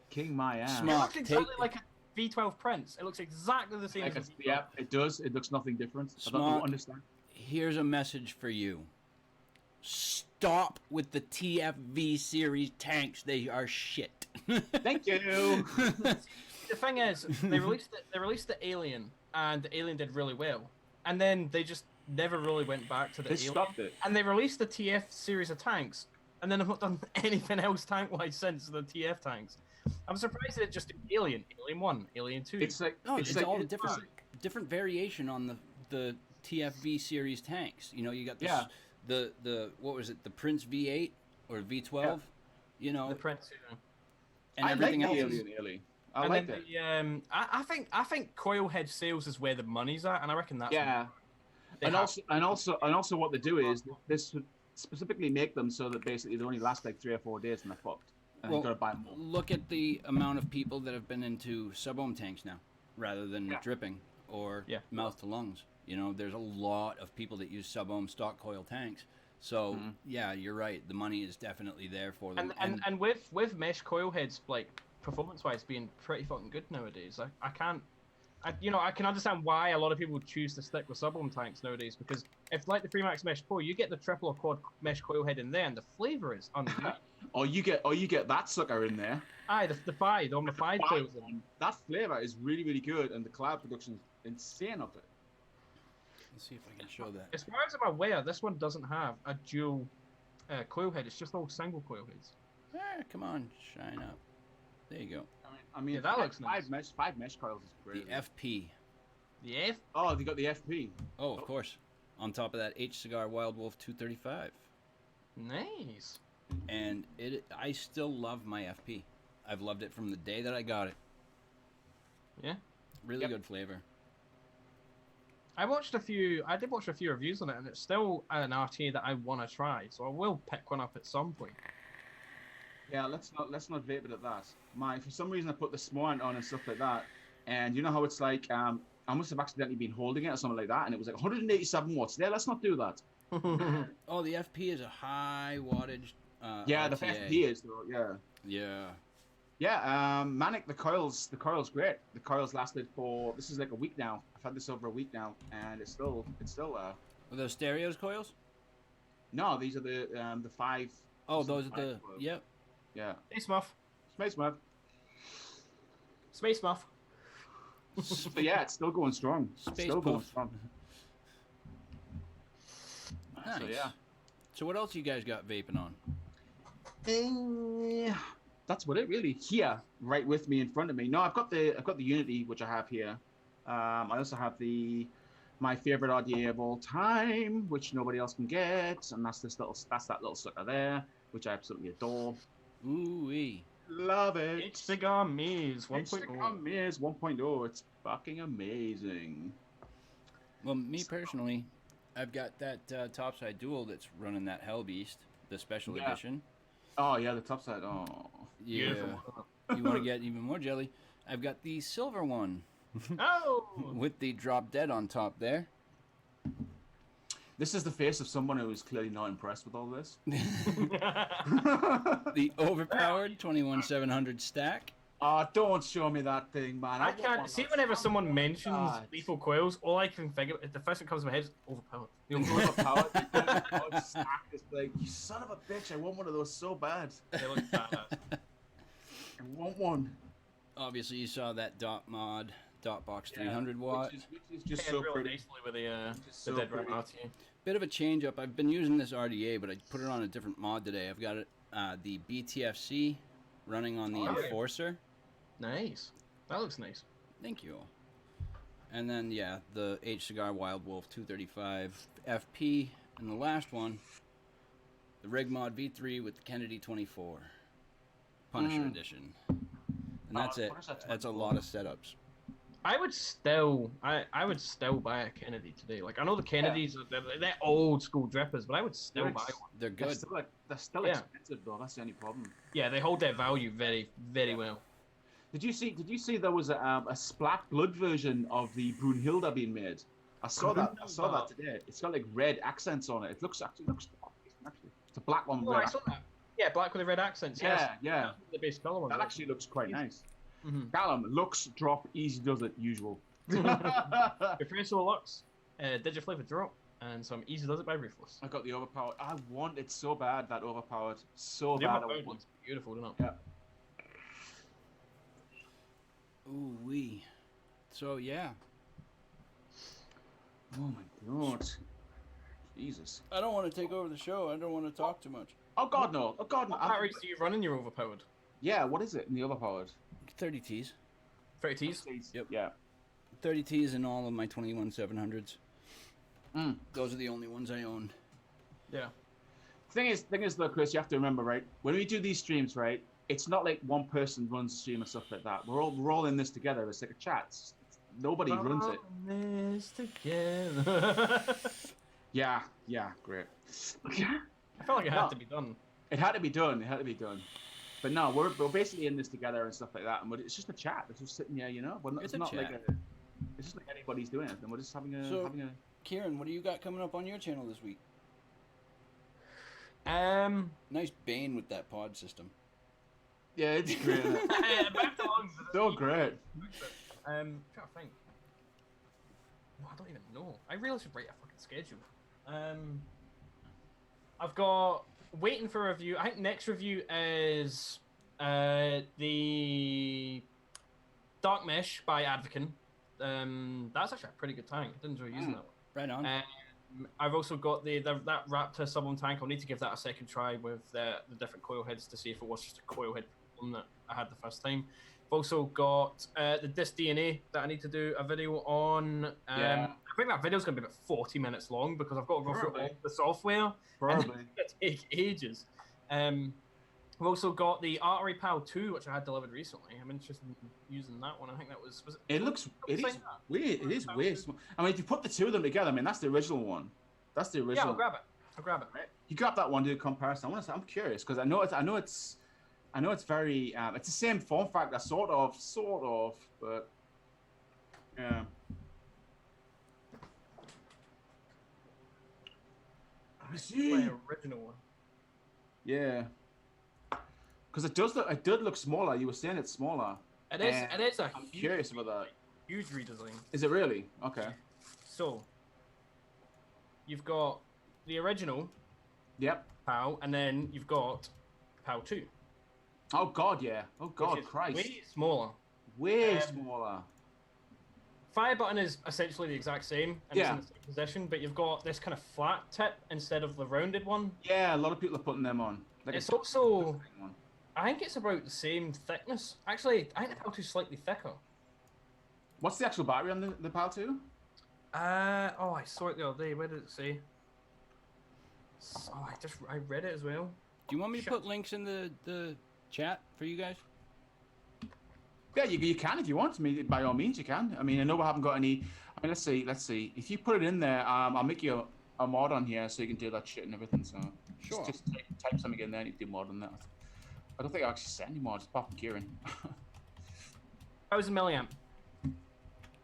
S3: King my ass.
S2: It looks exactly like a V12 Prince. It looks exactly the same as a V12.
S3: Yeah, it does. It looks nothing different.
S1: Smock,
S3: I don't understand.
S1: Here's a message for you. Stop with the TFV series tanks. They are shit.
S3: Thank you.
S2: The thing is, they released the Alien, and the Alien did really well. And then they just never really went back to the Alien.
S3: They stopped it.
S2: And they released the TF series of tanks, and then I've not done anything else tank-wise since the TF tanks. I'm surprised that it just did Alien 1, Alien 2.
S3: It's like
S1: it's all different variation on the TFV series tanks. You know, you got this, the what was it, the Prince V8 or V12? Yeah. You know,
S2: the Prince.
S1: And everything else.
S3: Alien. I
S2: and
S3: like
S2: then
S3: it.
S2: I think coil head sales is where the money's at, and I reckon that's
S3: and also what they do is this specifically make them so that basically they only last like 3 or 4 days and they're fucked. And you've got to buy more.
S1: Look at the amount of people that have been into sub-ohm tanks now, rather than dripping or mouth to lungs. You know, there's a lot of people that use sub-ohm stock coil tanks. So yeah, you're right. The money is definitely there for them.
S2: And with mesh coil heads, like performance-wise, being pretty fucking good nowadays, I can understand why a lot of people would choose to stick with sub-ohm tanks nowadays, because if like the Freemax Mesh Pro, you get the triple or quad mesh coil head in there, and the flavor is unreal.
S3: or you get that sucker in there.
S2: Aye, the Omni 5 coils in.
S3: That flavor is really, really good, and the cloud production is insane of it.
S1: Let's see if I can show that.
S2: As far as I'm aware, this one doesn't have a dual coil head. It's just all single coil heads.
S1: Come on, shine up. There you go.
S3: I mean,
S2: that looks nice.
S3: Five mesh coils is great.
S1: The FP.
S2: The F?
S3: Oh, they got the FP.
S1: Oh, of course. On top of that, H Cigar Wild Wolf 235.
S2: Nice.
S1: And I still love my FP. I've loved it from the day that I got it.
S2: Yeah.
S1: Really good flavor.
S2: I did watch a few reviews on it, and it's still an RTA that I want to try, so I will pick one up at some point.
S3: Yeah, let's not vape it at that. For some reason I put the Smart on and stuff like that, and you know how it's like, I must have accidentally been holding it or something like that, and it was like 187 watts. Yeah, let's not do that.
S1: Oh, the FP is a high wattage.
S3: Yeah,
S1: RTA.
S3: the FP is though. Yeah.
S1: Yeah.
S3: Yeah, Manic, the coil's great. The coil's lasted for, this is like a week now. I've had this over a week now, and it's still
S1: Are those stereos coils?
S3: No, these are the 5.
S1: Oh, those are the
S3: coils.
S1: yep.
S3: Yeah.
S2: Space Muff.
S3: Space Muff.
S2: Space Muff.
S3: But yeah, it's still going strong. Going strong.
S1: Nice.
S3: So yeah.
S1: So what else you guys got vaping on?
S3: That's what it really. Here, right with me in front of me. No, I've got the Unity, which I have here. I also have my favorite RDA of all time, which nobody else can get, and that's that little sucker there, which I absolutely adore.
S1: Ooh-wee.
S3: Love it.
S2: H-Cigar Maze 1.0.
S3: H-Cigar Maze 1.0. It's fucking amazing.
S1: Well, me personally, I've got that Topside Dual that's running that Hell Beast, the special edition.
S3: Oh yeah, the Topside. Oh.
S1: Yeah. You want to get even more jelly? I've got the silver one.
S2: Oh!
S1: With the drop dead on top there.
S3: This is the face of someone who is clearly not impressed with all this.
S1: The overpowered 21700 stack.
S3: Oh, don't show me that thing, man.
S2: I can't see whenever someone mentions lethal coils. All I can figure, the first thing that comes to my head is overpowered.
S3: Overpowered stack is like, you son of a bitch! I want one of those so bad.
S2: They look badass.
S3: I want one.
S1: Obviously, you saw that dot box 300 watt.
S3: Which is just so
S2: really
S3: pretty.
S2: nicely with the
S3: so
S2: dead
S3: pretty.
S2: rat RTA.
S1: Bit of a change up. I've been using this RDA, but I put it on a different mod today. I've got it, the BTFC running on the Enforcer.
S2: Nice. That looks nice.
S1: Thank you. And then, yeah, the H-Cigar Wild Wolf 235 FP. And the last one, the Rig Mod V3 with the Kennedy 24. Punisher Edition. And that's it. That's a lot of setups.
S2: I would still buy a Kennedy today. Like, I know the Kennedys, they're old school drippers, but I would still buy one.
S1: They're good.
S3: They're still expensive though. That's the only problem.
S2: Yeah, they hold their value very, very well.
S3: Did you see there was a splat blood version of the Brunhilde being made? I saw that today. It's got like red accents on it. It looks actually. It's a black one.
S2: Oh, I saw that. Yeah, black with the red accents.
S3: Yeah.
S2: The base color one.
S3: That actually looks quite nice.
S2: Mm-hmm.
S3: Callum, looks, drop, easy does it, usual.
S2: Preferential looks, Digiflavor drop, and some easy does it by Ruthless.
S3: I got the overpowered. I want it so bad, that overpowered. So
S2: The
S3: bad.
S2: overpowered one's beautiful, isn't it?
S3: Yeah.
S1: Ooh wee. So yeah.
S3: Oh my god. Jesus.
S1: I don't want to take over the show. I don't want to talk too much.
S3: Oh god no. Oh god no.
S2: What batteries do you run in your overpowered?
S3: Yeah, what is it in the overpowered?
S1: 30 Ts.
S2: 30 Ts?
S1: Yep.
S3: Yeah.
S1: 30 Ts in all of my 21700s.
S3: Mm.
S1: Those are the only ones I own.
S2: Yeah.
S3: Thing is though, Chris, you have to remember, right? When we do these streams, right? It's not like one person runs the stream and stuff like that. We're all in this together. It's like a chat. Nobody runs it.
S2: This together.
S3: Yeah, great.
S2: I felt like it had to be done.
S3: It had to be done. But no, we're basically in this together and stuff like that. And it's just a chat. It's just sitting here, you know. It's not like it's just like anybody's doing anything. We're just having a.
S1: Kieran, what do you got coming up on your channel this week? Nice Bane with that pod system.
S3: Yeah, it's great. So great.
S2: Trying to think. Oh, I don't even know. I really should write a fucking schedule. I've got waiting for review. I think next review is the Dark Mesh by Advocan. That's actually a pretty good tank. I did enjoy using that one.
S1: Right on.
S2: I've also got that Raptor sub-ohm tank. I'll need to give that a second try with the different coil heads to see if it was just a coil head problem that I had the first time. I've also got the Disc DNA that I need to do a video on. I think that video's going to be about 40 minutes long because I've got to go through all the software.
S3: Probably.
S2: And it's going to take ages. We've also got the Artery Pal 2, which I had delivered recently. I'm interested in using that one. I think that was it?
S3: It is weird. It is weird. I mean, if you put the two of them together, I mean, that's the original one. That's the original.
S2: Yeah, I'll grab it.
S3: Right? You grab that one, do a comparison. I'm curious because I know it's very. It's the same form factor, sort of, but yeah. I see.
S2: My original one.
S3: Yeah. Because it did look smaller. You were saying it's smaller.
S2: It is
S3: I'm curious about that.
S2: Huge redesign.
S3: Is it really? Okay.
S2: So, you've got the original.
S3: Yep.
S2: PAL, and then you've got PAL 2.
S3: Oh God, yeah. Oh God, Christ.
S2: Way smaller.
S3: Way smaller.
S2: Fire button is essentially the exact same, and it's in the same position, but you've got this kind of flat tip instead of the rounded one.
S3: Yeah, a lot of people are putting them on. Like
S2: it's also, I think it's about the same thickness. Actually, I think the PAL 2 is slightly thicker.
S3: What's the actual battery on the PAL 2?
S2: I saw it the other day. Where did it say? Oh, I read it as well.
S1: Do you want me to put links in the chat for you guys?
S3: Yeah, you can if you want. I mean, by all means, you can. I mean, I know we haven't got any. I mean, let's see. If you put it in there, I'll make you a mod on here so you can do that shit and everything. So
S1: sure.
S3: Just type something in there and you do mod on that. I don't think I actually set any mods apart from Kieran.
S2: 1000 milliamp.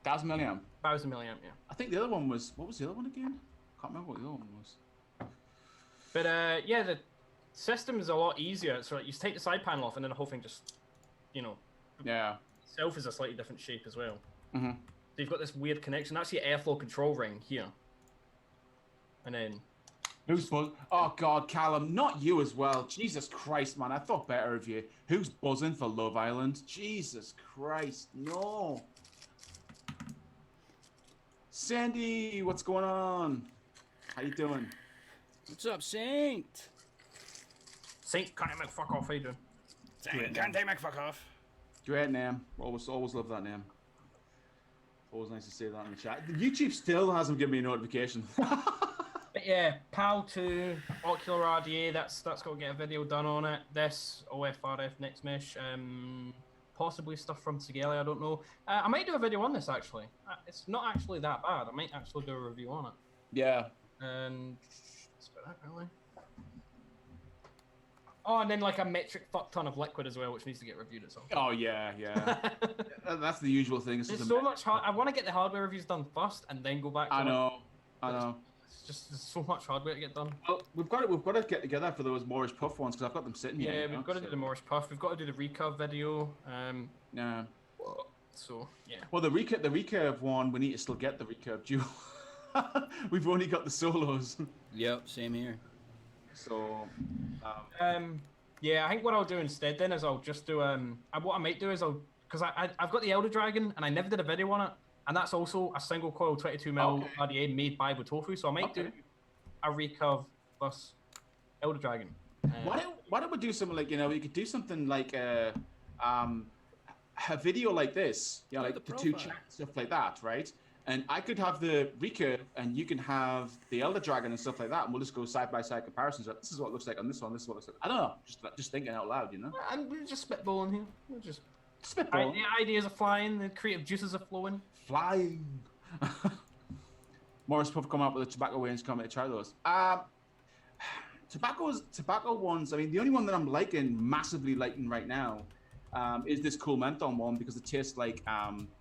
S3: 1000 milliamp.
S2: 1000 milliamp. Yeah.
S3: I think the other one was. What was the other one again? Can't remember what the other one was.
S2: But yeah, the system is a lot easier. So like, you take the side panel off, and then the whole thing just,
S3: Yeah.
S2: Itself is a slightly different shape as well.
S3: Mm-hmm.
S2: So you've got this weird connection. That's your airflow control ring here. And then.
S3: Who's buzzing? Oh God, Callum, not you as well. Jesus Christ, man, I thought better of you. Who's buzzing for Love Island? Jesus Christ, no. Sandy, what's going on? How you doing?
S1: What's up, Saint?
S2: Saint, can't make fuck off, how you doing?
S1: Saint, can't they make fuck off?
S3: Great name. Always love that name. Always nice to see that in the chat. YouTube still hasn't given me a notification.
S2: But yeah, PAL 2, Ocular RDA, that's got to get a video done on it. This, OFRF, Next Mesh, possibly stuff from Sigeli, I don't know. I might do a video on this, actually. It's not actually that bad. I might actually do a review on it.
S3: Yeah.
S2: And that's about it, really. Oh, and then like a metric fuck ton of liquid as well, which needs to get reviewed at some point.
S3: Oh, yeah. That's the usual thing.
S2: There's so much I want to get the hardware reviews done first and then go back to
S3: I know.
S2: There's so much hardware to get done.
S3: Well, we've got to get together for those Moorish Puff ones because I've got them sitting here.
S2: Yeah, we've got to do the Moorish Puff. We've got to do the recurve video.
S3: Yeah.
S2: So yeah.
S3: Well, the recurve one, we need to still get the recurve dual. We've only got the solos.
S1: Yep, same here.
S3: So.
S2: Yeah, I think what I'll do instead then is I'll just do what I might do is because I've got the Elder Dragon and I never did a video on it. And that's also a single coil 22mm RDA made by Butofu, so I might do a recurve plus Elder Dragon.
S3: Why don't we do something like we could do something like a video like this, like the two chats, stuff like that, right? And I could have the recurve, and you can have the Elder Dragon and stuff like that, and we'll just go side by side comparisons. Like, this is what it looks like on this one. This is what it looks like. I don't know, just thinking out loud,
S2: And we're just spitballing here. We're just
S3: spitballing.
S2: The ideas are flying. The creative juices are flowing.
S3: Flying. Morris Puff come up with a tobacco range. Come to try those. Tobacco ones. I mean, the only one that I'm massively liking right now, is this cool menthol one because it tastes like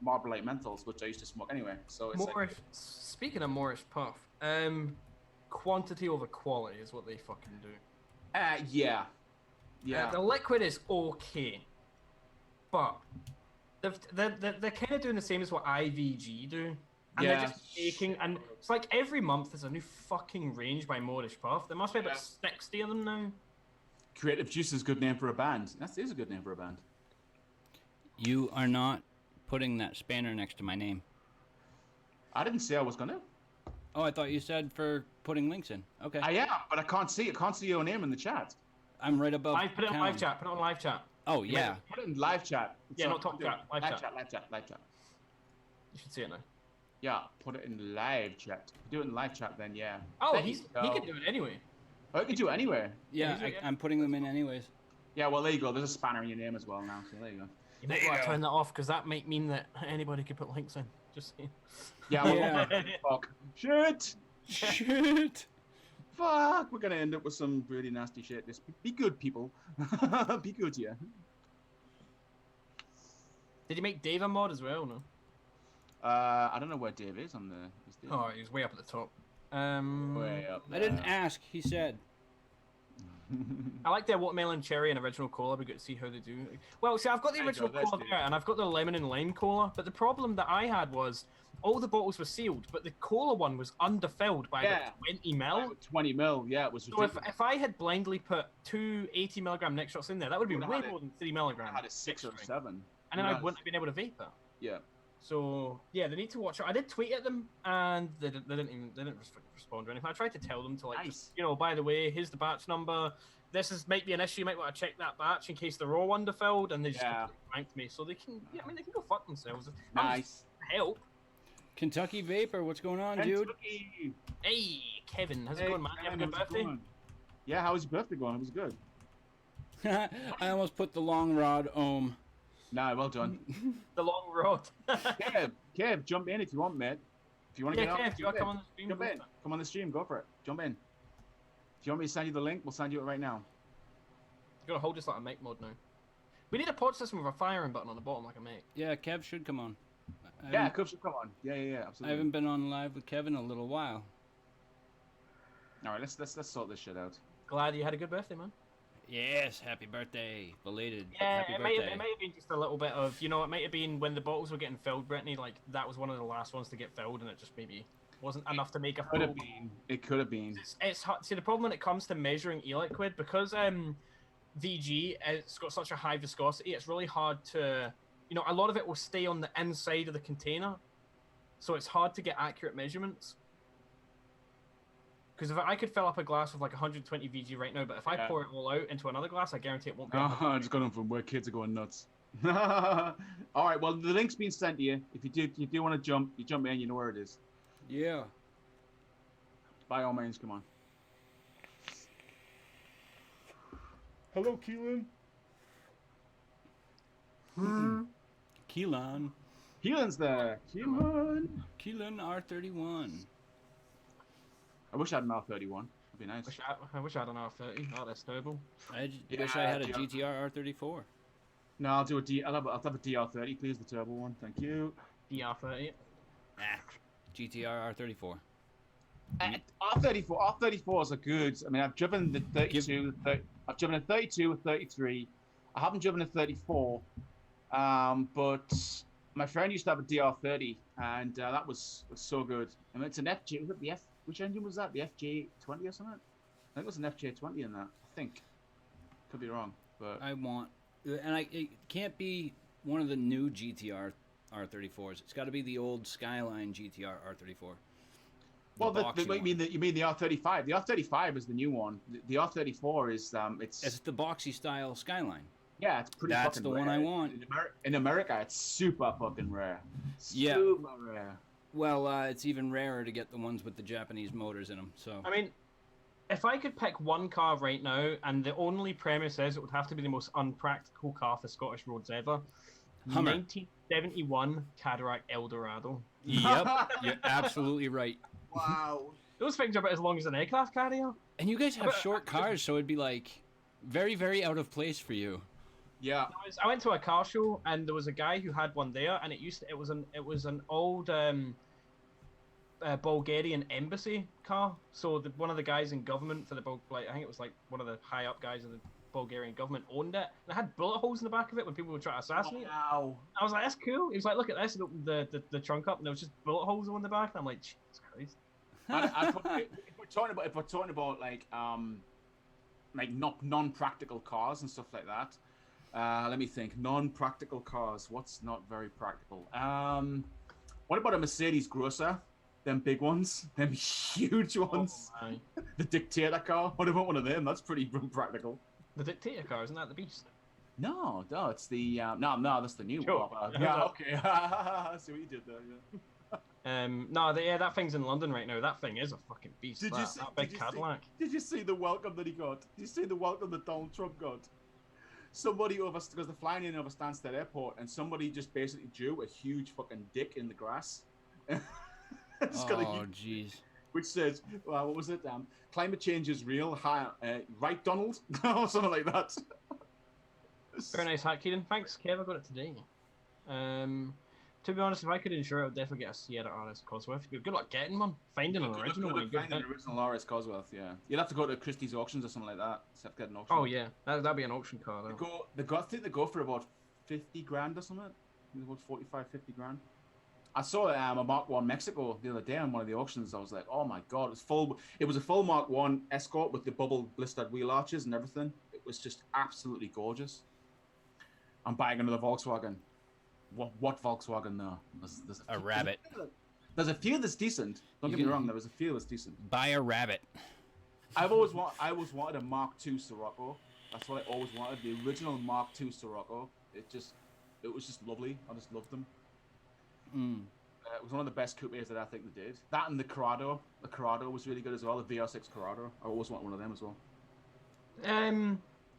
S3: Marlboro menthols, which I used to smoke anyway. So it's
S2: speaking of Morris Puff, quantity over quality is what they fucking do.
S3: Yeah.
S2: The liquid is okay, but they're kind of doing the same as what IVG do. And they're just making, and it's like every month there's a new fucking range by Modish Puff. There must be about 60 of them now.
S3: Creative Juice is a good name for a band. That is a good name for a band.
S1: You are not putting that spanner next to my name.
S3: I didn't say I was gonna.
S1: Oh, I thought you said for putting links in. Okay.
S3: I am, but I can't see it. Can't see your name in the chat.
S1: I'm right above.
S2: Put it on live chat. Put it on live chat.
S1: Oh yeah.
S3: Put it in live chat.
S2: Yeah, not top chat. Live chat.
S3: Live chat.
S2: You should see it now.
S3: Yeah, put it in live chat. Do it in live chat then, yeah.
S2: Oh, he can do it anyway.
S3: Oh, you can do it anywhere.
S1: Yeah, I'm putting them in anyways.
S3: Yeah, well, there you go. There's a spanner in your name as well now, so there you go.
S2: You might want to turn that off because that might mean that anybody could put links in. Just saying.
S3: Yeah, well, fuck. Shit! Fuck! We're gonna end up with some really nasty shit. Just be good, people. Be good, yeah.
S2: Did you make Dave a mod as well, no?
S3: I don't know where Dave is on the.
S2: Oh, he's way up at the top.
S3: Way up there.
S1: I didn't ask. He said.
S2: I like their watermelon cherry and original cola. We get to see how they do. Well, see, I've got the original cola there, and I've got the lemon and lime cola. But the problem that I had was all the bottles were sealed, but the cola one was underfilled by about 20 mil.
S3: 20 mil, yeah, it was ridiculous.
S2: So if I had blindly put 2 80-milligram Nick shots in there, that would be way more than 3 milligrams.
S3: I had a 6 or 7.
S2: And then I wouldn't have been able to vape it.
S3: Yeah.
S2: So yeah, they need to watch it. I did tweet at them, and they didn't respond or anything. I tried to tell them to like, just, you know, by the way, here's the batch number. Might be an issue. You might want to check that batch in case they're all underfilled, and they just blanked me. So they can, I mean, they can go fuck themselves.
S3: Nice.
S2: Help.
S1: Kentucky Vapor, what's going on,
S3: dude?
S2: Hey, Kevin, how's it going, man? You have a good birthday?
S3: Yeah, how was your birthday going? It was good.
S1: I almost put the long rod ohm.
S3: Nah, well done.
S2: The long rod.
S3: Kev, jump in if you want, mate. If you want to get
S2: Kev, do you want to come on the stream?
S3: Jump in. Come on the stream, go for it. Jump in. If you want me to send you the link, we'll send you it right now.
S2: You're gonna hold this like a make mode now. We need a pod system with a firing button on the bottom like a make.
S1: Yeah, Kev should come on.
S3: Yeah, Kev should come on. Yeah, absolutely.
S1: I haven't been on live with Kevin in a little while.
S3: All right, let's sort this shit out.
S2: Glad you had a good birthday, man.
S1: Yes, happy birthday, belated.
S2: Yeah,
S1: happy
S2: it might have been just a little bit of, you know, it might have been when the bottles were getting filled, Brittany, like that was one of the last ones to get filled, and it just maybe wasn't enough to make a full.
S3: It could have been.
S2: It's hard. See, the problem when it comes to measuring e-liquid, because VG, it's got such a high viscosity, it's really hard to, you know, a lot of it will stay on the inside of the container, so it's hard to get accurate measurements. Because if I could fill up a glass with like 120 VG right now, but if I pour it all out into another glass, I guarantee it won't be.
S3: I just got them from where kids are going nuts. All right, well, the link's been sent to you. If you do want to jump, you jump in, you know where it is.
S1: Yeah.
S3: By all means, come on. Hello, Keelan.
S1: Keelan.
S3: Keelan's there. Keelan
S1: R31.
S3: I wish I had an R31. That'd be nice.
S2: I wish I had an R30. Oh, that's terrible.
S1: I wish I had a GTR R34.
S3: No, I'll do I'll have a DR30, please, the turbo one. Thank you.
S2: DR30.
S1: GTR R34.
S3: R34s are good. I mean, I've driven the 32. I've driven a 32, a 33. I haven't driven a 34. But my friend used to have a DR30, and that was so good. I mean, it's an FJ. Was it the F? Which engine was that? The FJ20 or something? I think it was an FJ20 in that. I think. Could be wrong, but
S1: I want, and it can't be one of the new GTR R34s. It's got to be the old Skyline GTR R34.
S3: Well, you mean the R35? The R35 is the new one. The R34 is it's
S1: the boxy style Skyline.
S3: Yeah, it's pretty.
S1: That's the one I want.
S3: In America, it's super fucking rare.
S1: Super rare. Well, it's even rarer to get the ones with the Japanese motors in them. So
S2: I mean, if I could pick one car right now, and the only premise is it would have to be the most unpractical car for Scottish roads ever.
S1: Hummer.
S2: 1971 Cadillac Eldorado.
S1: Yep, you're absolutely right.
S3: Wow.
S2: Those things are about as long as an aircraft carrier.
S1: And you guys have short cars, so it'd be like very, very out of place for you.
S3: Yeah.
S2: I went to a car show, and there was a guy who had one there, and it was an old Bulgarian embassy car. So one of the guys in government for the I think it was like one of the high up guys in the Bulgarian government owned it. And it had bullet holes in the back of it when people would try to assassinate it.
S3: Wow.
S2: I was like, that's cool. He was like, look at this. And opened the trunk up, and there was just bullet holes on the back. And I'm like, Jesus Christ.
S3: If we're talking about like not non-practical cars and stuff like that. Let me think. Non-practical cars. What's not very practical? What about a Mercedes Grosser? Them big ones, them huge ones.
S2: Oh,
S3: the Dictator car. What about one of them? That's pretty practical.
S2: The Dictator car, isn't that the Beast?
S3: No, it's the no, that's the new one. Yeah, okay. I see what you did there. Yeah.
S2: That thing's in London right now. That thing is a fucking beast. Did
S3: you see the welcome that he got? Did you see the welcome that Donald Trump got? Somebody because they're flying in over Stansted Airport, and somebody just basically drew a huge fucking dick in the grass.
S1: Jeez.
S3: Which says, what was it? Climate change is real. Right, Donald? Or something like that.
S2: Very nice hat, Kieran. Thanks, Kev. I got it today. To be honest, if I could insure it, I would definitely get a Sierra RS Cosworth. Good luck getting one. Finding an original one.
S3: Finding an original RS Cosworth, yeah. You'd have to go to Christie's auctions or something like that. To get an auction.
S2: Oh yeah, that'd be an auction car.
S3: I think they go for about 50 grand or something. I think about 45, 50 grand. I saw a Mark 1 Mexico the other day on one of the auctions. I was like, oh my god, it was a full Mark 1 Escort with the bubble blistered wheel arches and everything. It was just absolutely gorgeous. I'm buying another Volkswagen. What Volkswagen though? There's
S1: a Rabbit.
S3: There's a few that's decent. Don't get me wrong. There was a few that's decent.
S1: Buy a Rabbit.
S3: I always wanted a Mark II Scirocco. That's what I always wanted. The original Mark II Scirocco. It was just lovely. I just loved them. It was one of the best coupes that I think they did. That and the Corrado. The Corrado was really good as well. The VR6 Corrado. I always wanted one of them as well.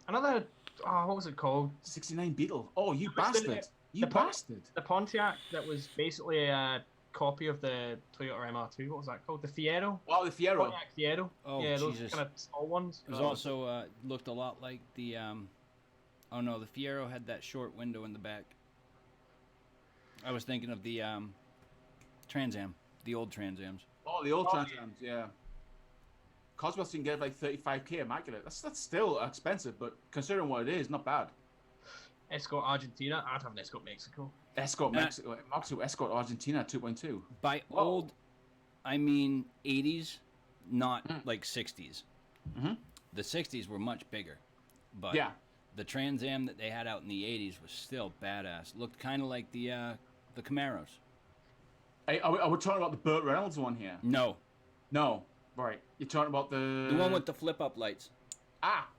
S2: Another. Oh, what was it called?
S3: 69 Beetle. Oh, you bastard! You bastard!
S2: The Pontiac that was basically a copy of the Toyota MR2. What was that called? The Fiero.
S3: Oh, the Fiero.
S2: Pontiac Fiero.
S1: Oh,
S2: yeah, those
S1: Jesus.
S2: kind of small ones.
S1: It was also looked a lot like the. Oh no, the Fiero had that short window in the back. I was thinking of the Trans Am, the old Trans Ams.
S3: Oh, the old Trans Ams, yeah. Cosworth you can get like 35k immaculate. That's still expensive, but considering what it is, not bad.
S2: Escort Argentina. I'd have an Escort Mexico.
S3: Escort Mexico. Escort Argentina 2.2.
S1: By old, I mean 80s, not like 60s.
S3: Mm-hmm.
S1: The 60s were much bigger, but the Trans Am that they had out in the 80s was still badass. Looked kind of like the Camaros.
S3: Are we talking about the Burt Reynolds one here?
S1: No.
S3: Right. You're talking about the
S1: one with the flip-up lights.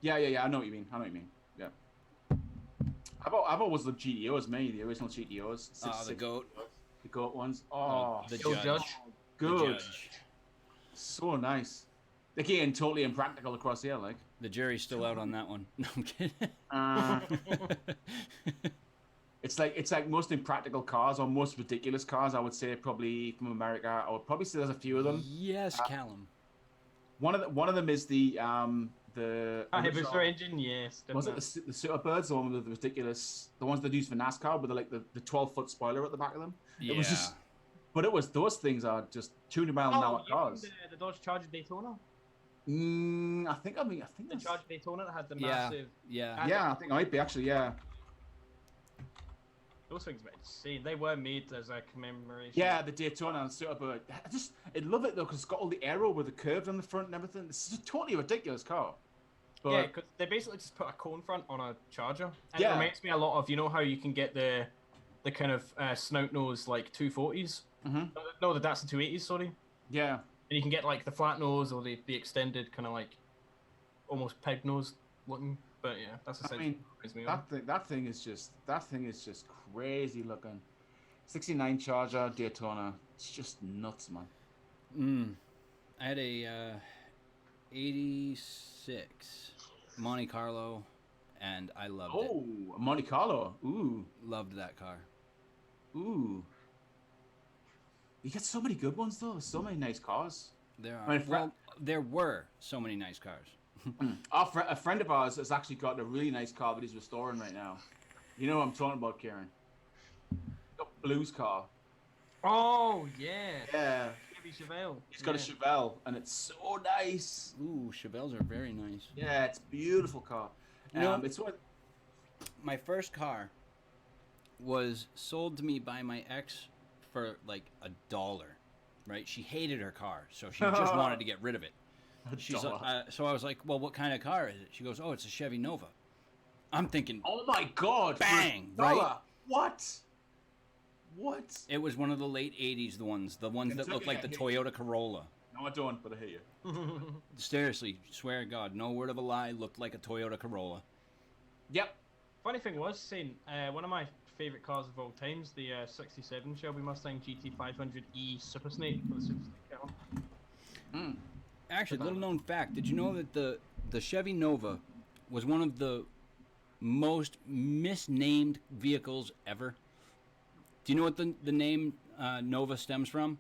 S3: Yeah. I know what you mean. Yeah. I've always loved GTOs, the original GTOs.
S1: The goat.
S3: The goat ones. Oh,
S2: the Judge.
S3: Good.
S1: The Judge.
S3: So nice. Again, totally impractical across here, like.
S1: The jury's still out on that one. No, I'm kidding.
S3: It's like most impractical cars or most ridiculous cars. I would say probably from America. I would probably say there's a few of them.
S1: Yes, Callum.
S3: One of them is the
S2: Booster engine, yes.
S3: Was it the Superbirds, the one with the ridiculous, the ones they use for NASCAR with the 12-foot spoiler at the back of them?
S1: Yeah.
S3: It was just, but those things are just 200 mile an hour cars.
S2: The Dodge Charger Daytona.
S3: I think
S2: the Charger Daytona that had the massive.
S1: Yeah.
S3: I think it might be actually. Yeah.
S2: Those things were insane. They were made as a commemoration.
S3: Yeah, the Daytona and Superbird. I love it though because it's got all the aero with the curves on the front and everything. It's a totally ridiculous car. But,
S2: yeah, because they basically just put a cone front on a Charger. And it reminds me a lot of, you know how you can get the kind of snout nose like 240s?
S3: Mm-hmm.
S2: No, the Datsun 280s, sorry.
S3: Yeah.
S2: And you can get like the flat nose or the extended kind of like almost peg nose looking. But yeah, that's essentially
S3: that thing is just crazy looking. 69 Charger Daytona. It's just nuts, man.
S1: I had a 86 Monte Carlo, and I loved it.
S3: Oh, Monte Carlo. Ooh.
S1: Loved that car.
S3: Ooh. You get so many good ones, though. There's so many nice cars.
S1: There are. There were so many nice cars.
S3: A friend of ours has actually got a really nice car that he's restoring right now. You know what I'm talking about, Kieran? Got Blue's car.
S2: Oh, yeah.
S3: Yeah.
S2: Chevelle.
S3: He's got a Chevelle, and it's so nice.
S1: Ooh, Chevelles are very nice.
S3: Yeah, it's a beautiful car. It's what
S1: my first car was sold to me by my ex for like $1. Right? She hated her car, so she just wanted to get rid of it. She's so I was like, well, what kind of car is it? She goes, oh, it's a Chevy Nova. I'm thinking,
S3: oh my god,
S1: bang, right?
S3: What?
S1: It was one of the late 80s, the ones that looked like the Toyota Corolla.
S3: No, I don't, but I hear you.
S1: Seriously, swear to God, no word of a lie, looked like a Toyota Corolla.
S3: Yep.
S2: Funny thing was, saying one of my favorite cars of all times, the 67 Shelby Mustang GT500E Super Snake for the Super Snake car.
S1: Actually, little known fact, did you know that the Chevy Nova was one of the most misnamed vehicles ever? Do you know what the name Nova stems from?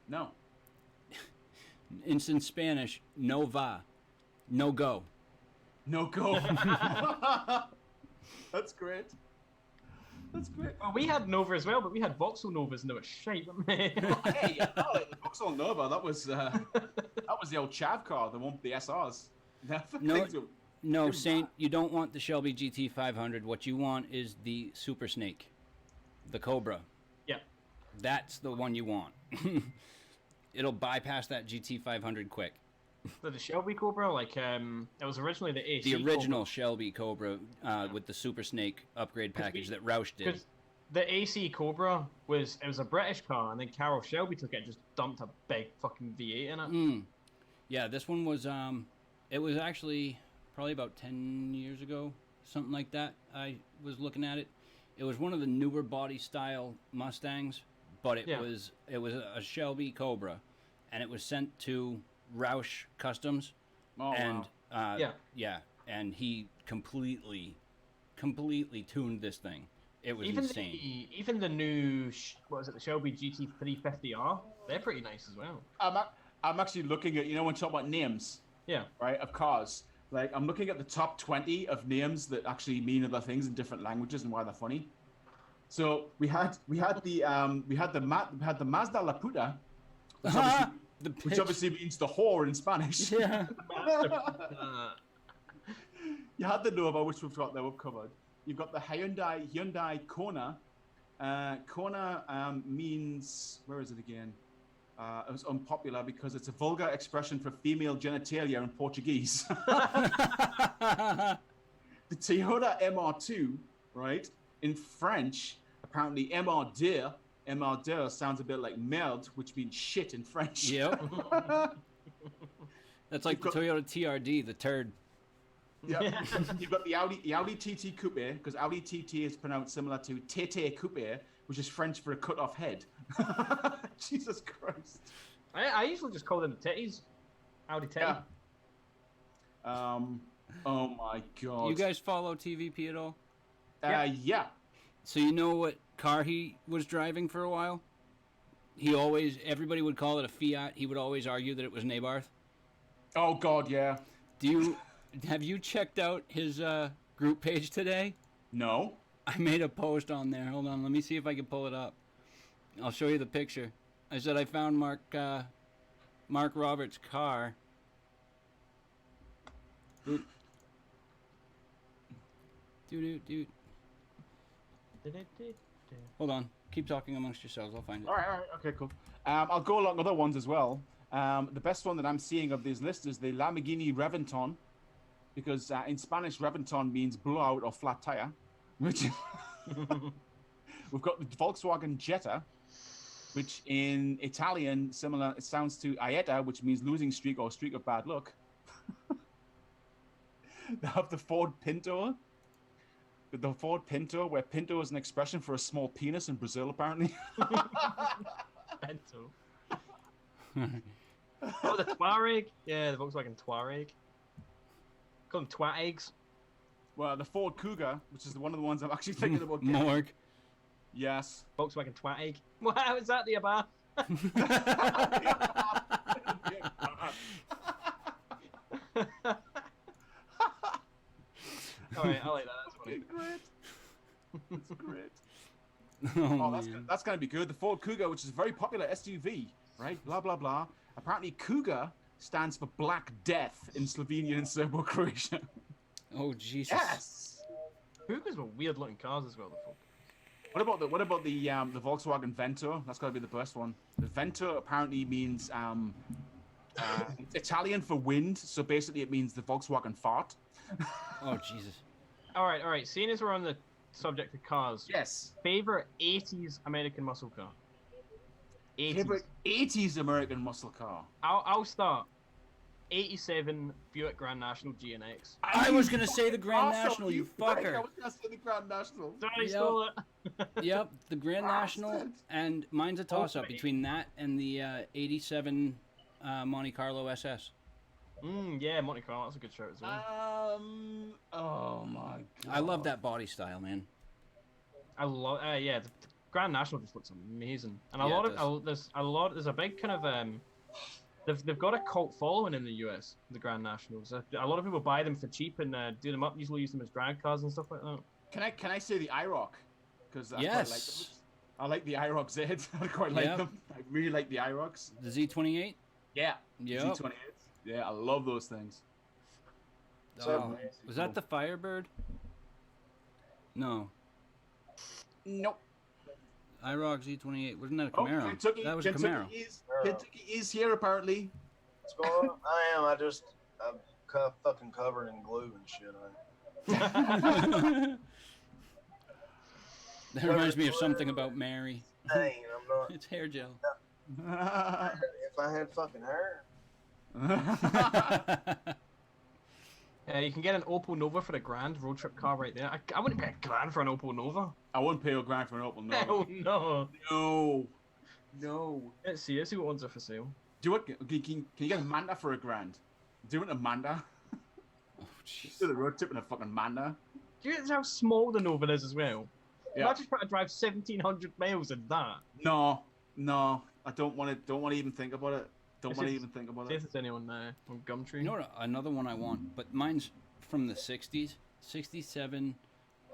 S3: No.
S1: It's in Spanish, no va, no go.
S3: No go. That's great. That's great.
S2: Well, we had Nova as well, but we had Vauxhall Novas and they were shite, weren't they?
S3: Hey, the Vauxhall Nova, that was the old chav car, the one with the SRs.
S1: No, Saint, you don't want the Shelby GT500. What you want is the Super Snake, the Cobra.
S2: Yeah.
S1: That's the one you want. It'll bypass that GT500 quick.
S2: So the Shelby Cobra, like, it was originally the AC
S1: The original
S2: Cobra.
S1: Shelby Cobra with the Super Snake upgrade package that Roush did.
S2: The AC Cobra was a British car, and then Carroll Shelby took it and just dumped a big fucking V8 in it.
S1: Yeah, this one was it was actually probably about 10 years ago, something like that. I was looking at it. It was one of the newer body style Mustangs, but it was a Shelby Cobra, and it was sent to Roush Customs.
S3: Oh,
S1: and
S3: wow.
S1: And he completely tuned this thing. It was insane.
S2: Even the new the Shelby GT350R, they're pretty nice as well.
S3: I'm actually looking at, when you talk about names, right, of cars. Like, I'm looking at the top 20 of names that actually mean other things in different languages and why they're funny. So we had the Mazda La Puta, which obviously means the whore in Spanish.
S1: Yeah.
S3: You had the Nova, which we've got there, we've covered. You've got the Hyundai Kona. Kona means, where is it again? It was unpopular because it's a vulgar expression for female genitalia in Portuguese. The Toyota MR2, right? In French, apparently MR2 sounds a bit like merde, which means shit in French.
S1: Yep. That's like the Toyota TRD, the turd.
S3: Yeah. You've got the Audi TT Coupe, because Audi TT is pronounced similar to Tete Coupe, which is French for a cut-off head. Jesus Christ.
S2: I usually just call them the titties. Audi titty.
S3: Yeah. Oh my God.
S1: You guys follow TVP at all?
S3: Yeah.
S1: So you know what car he was driving for a while? Everybody would call it a Fiat. He would always argue that it was an Abarth.
S3: Oh God, yeah.
S1: Have you checked out his group page today?
S3: No.
S1: I made a post on there. Hold on, let me see if I can pull it up. I'll show you the picture. I said I found Mark Roberts' car. Dude. Hold on. Keep talking amongst yourselves. I'll find it.
S3: All right. Okay, cool. I'll go along other ones as well. The best one that I'm seeing of this list is the Lamborghini Reventon, because in Spanish, Reventon means blowout or flat tire. Which we've got the Volkswagen Jetta, which in Italian it sounds to Aietta, which means losing streak or streak of bad luck. They have the Ford Pinto. The Ford Pinto, where Pinto is an expression for a small penis in Brazil, apparently.
S2: Pinto. Oh, the Touareg. Yeah, the Volkswagen Touareg. Call them twat eggs.
S3: Well, the Ford Cougar, which is one of the ones I'm actually thinking about getting.
S1: Morg.
S3: Yes.
S2: Volkswagen Twat Egg. Wow, is that the Abarth? Alright, I like that. That's funny.
S3: That's great. That's going to be good. The Ford Cougar, which is a very popular SUV, right? Blah, blah, blah. Apparently, Cougar stands for Black Death in Slovenian and Serbo-Croatia.
S1: Oh, Jesus.
S3: Yes.
S2: Cougars were weird looking cars as well.
S3: What about the Volkswagen Vento? That's got to be the best one. The Vento apparently means Italian for wind, so basically it means the Volkswagen fart.
S1: Oh, Jesus.
S2: All right. Seeing as we're on the subject of cars,
S3: yes.
S2: Favorite 80s American muscle car. 80s.
S3: Favorite 80s American muscle car.
S2: I'll start. 87 Buick Grand National GNX.
S1: I was gonna say the Grand National, you fucker.
S3: I was gonna say the Grand National.
S2: Sorry, stole it.
S1: Yep, the Grand National, and mine's a toss-up between that and the 87 Monte Carlo SS.
S2: Yeah, Monte Carlo, that's a good shirt as well.
S3: Oh my God.
S1: I love that body style, man.
S2: I love, the Grand National just looks amazing, and there's a big kind of they've got a cult following in the US. The Grand Nationals. A lot of people buy them for cheap and do them up. Usually use them as drag cars and stuff like that.
S3: Can I say the IROC? because I quite like those. I like the IROC Zs. I quite like them. I really like the IROCs.
S1: The Z28?
S3: Yeah.
S1: Yeah.
S3: Z28. Yeah, I love those things.
S1: Was that the Firebird? No.
S3: Nope.
S1: IROC Z28. Wasn't that a Camaro?
S3: Kentucky,
S1: that was a Camaro.
S3: Kentucky is here, apparently.
S4: What's going on? I'm fucking covered in glue and shit.
S1: That reminds me of something about Mary.
S4: Hey, I'm not.
S1: It's hair gel.
S4: If I had fucking hair.
S2: Yeah, you can get an Opel Nova for $1,000 road trip car right there. I wouldn't pay $1,000 for an Opel Nova.
S3: I wouldn't pay $1,000 for an Opel Nova.
S2: Hell no.
S3: No.
S2: Let's see what ones are for sale.
S3: Do it. Can you get a Manda for $1,000? Do it a Manda.
S1: Oh, jeez.
S3: Do the road trip in a fucking Manda.
S2: Do you know how small the Nova is as well?
S3: Yeah.
S2: Imagine trying to drive 1,700 miles in that.
S3: No. I don't want to even think about it. Don't want to even think about
S2: See
S3: it.
S2: if there's anyone on Gumtree.
S1: You know what? Another one I want, but mine's from the 60s. 67.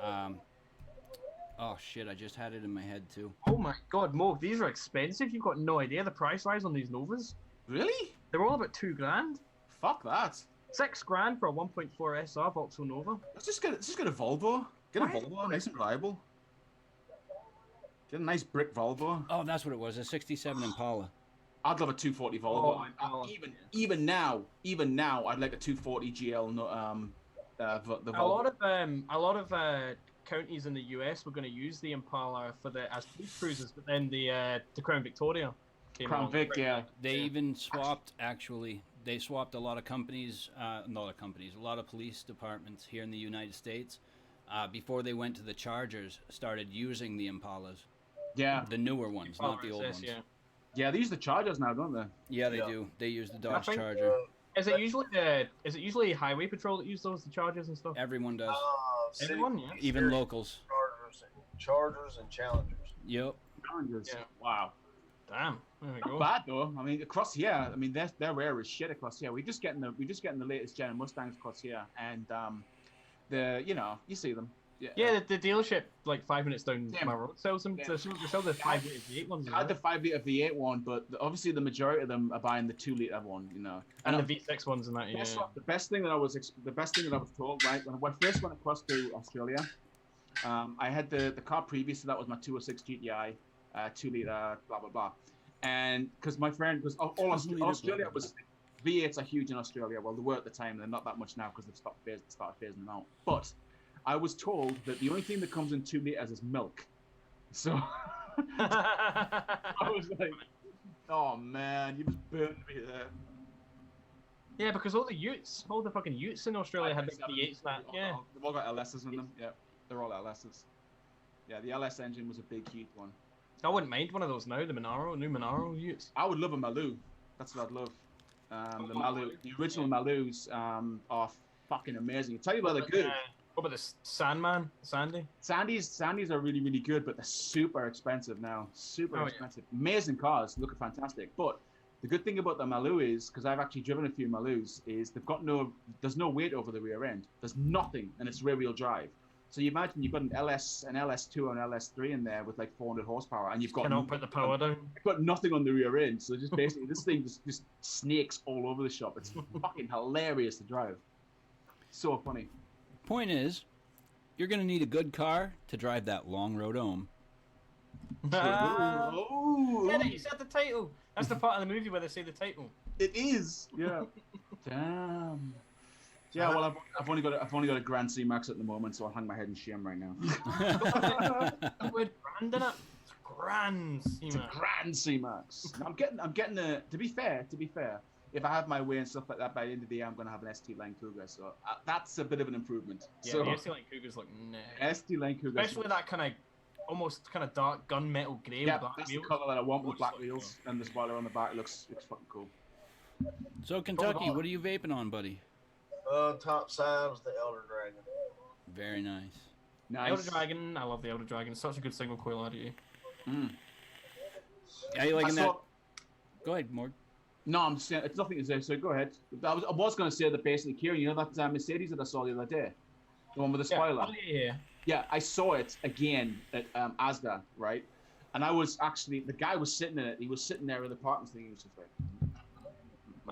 S1: Oh, shit. I just had it in my head, too.
S2: Oh my god, Mo, these are expensive. You've got no idea the price rise on these Novas.
S3: Really?
S2: They're all about $2,000.
S3: Fuck that.
S2: $6,000 for a 1.4 SR Vauxhall Nova.
S3: Let's just get a Volvo. Get a Volvo, nice and reliable. Get a nice brick Volvo.
S1: Oh, that's what it was. A 67 Impala.
S3: I'd love a 240 Volvo.
S2: Oh,
S3: Even now, I'd like a 240 GL. The Volvo.
S2: A lot of counties in the US were going to use the Impala as police cruisers, but then the Crown Victoria came
S3: Crown
S2: along.
S3: Vic, yeah.
S1: They even swapped, actually. They swapped a lot of companies, a lot of police departments here in the United States, before they went to the Chargers, started using the Impalas.
S3: Yeah.
S1: The newer ones, not the old ones.
S3: Yeah, they use the Chargers now, don't they?
S1: Yeah, they do. They use the Dodge Charger.
S2: Is it usually Highway Patrol that use those, the Chargers and stuff?
S1: Everyone does.
S2: Everyone, yeah.
S1: Even locals.
S4: Chargers and Challengers.
S1: Yep.
S3: Challengers.
S2: Yeah.
S3: Wow.
S2: Damn. There we go.
S3: Not bad though. I mean, across here, they're rare as shit across here. We're just getting the latest gen Mustangs across here, and you see them.
S2: Yeah, the dealership like 5 minutes down my road sells them. They sell the 5 litre V8 ones.
S3: I had the 5 litre V8 one, but obviously the majority of them are buying the 2 litre one,
S2: and the V6 ones and that. Yeah.
S3: The best thing that I was told, right, when I first went across to Australia, I had the car previous to that was my 206 GTI, 2 litre, blah blah blah, and because my friend was all Australia was. V8s are huge in Australia. Well, they were at the time. They're not that much now because they've started phasing them out. But I was told that the only thing that comes in 2 liters is milk. So I was like, oh man, you just burned me there.
S2: Yeah, because all the fucking utes in Australia had like V8s. Yeah,
S3: they've all got LSs in them. Yeah, they're all LSs. Yeah, the LS engine was a big, huge one.
S2: I wouldn't mind one of those now. The new Monaro utes.
S3: I would love a Maloo. That's what I'd love. The Maloo, the original Maloos are fucking amazing. I'll tell you where they're good.
S2: What about the Sandman? Sandy?
S3: Sandies are really, really good, but they're super expensive now. Super expensive. Yeah. Amazing cars, look fantastic. But the good thing about the Maloo is, because I've actually driven a few Maloos, is there's no weight over the rear end. There's nothing, and it's rear-wheel drive. So you imagine you've got an LS2 or an LS3 in there with like 400 horsepower, and you've got
S2: put the power down.
S3: You've got nothing on the rear end, so just basically this thing just snakes all over the shop. It's fucking hilarious to drive. So funny.
S1: Point is, you're gonna need a good car to drive that long road home.
S2: Yeah, you said the title. That's the part of the movie where they say the title.
S3: It is. Yeah. Damn. Yeah, well, I've only got a Grand C Max at the moment, so I'll hang my head in shame right now.
S2: The word grand in it. It's Grand C Max.
S3: It's a Grand C Max. I'm getting a. To be fair, if I have my way and stuff like that, by the end of the year, I'm gonna have an ST Line Cougar. So that's a bit of an improvement.
S2: Yeah,
S3: so,
S2: the ST Line Cougars look nice.
S3: ST Line Cougar,
S2: especially that kind of almost kind of dark gunmetal grey.
S3: Yeah,
S2: with black
S3: that's
S2: wheels.
S3: the colour that I want with black wheels and the spoiler on the back. It looks fucking cool.
S1: So Kentucky, what are you vaping on, buddy?
S4: Top side was the Elder Dragon.
S1: Very nice.
S3: Nice.
S2: Elder Dragon, I love the Elder Dragon. It's such a good single coil audio.
S1: Are you liking that? Go ahead, Morg.
S3: No, I'm just saying, it's nothing to say, so go ahead. I was going to say that basically, Kieran, you know that Mercedes that I saw the other day? The one with the spoiler?
S2: Yeah.
S3: Yeah, I saw it again at Asda, right? And I was actually, the guy was sitting in it. He was sitting there in the parking thing. He was just like,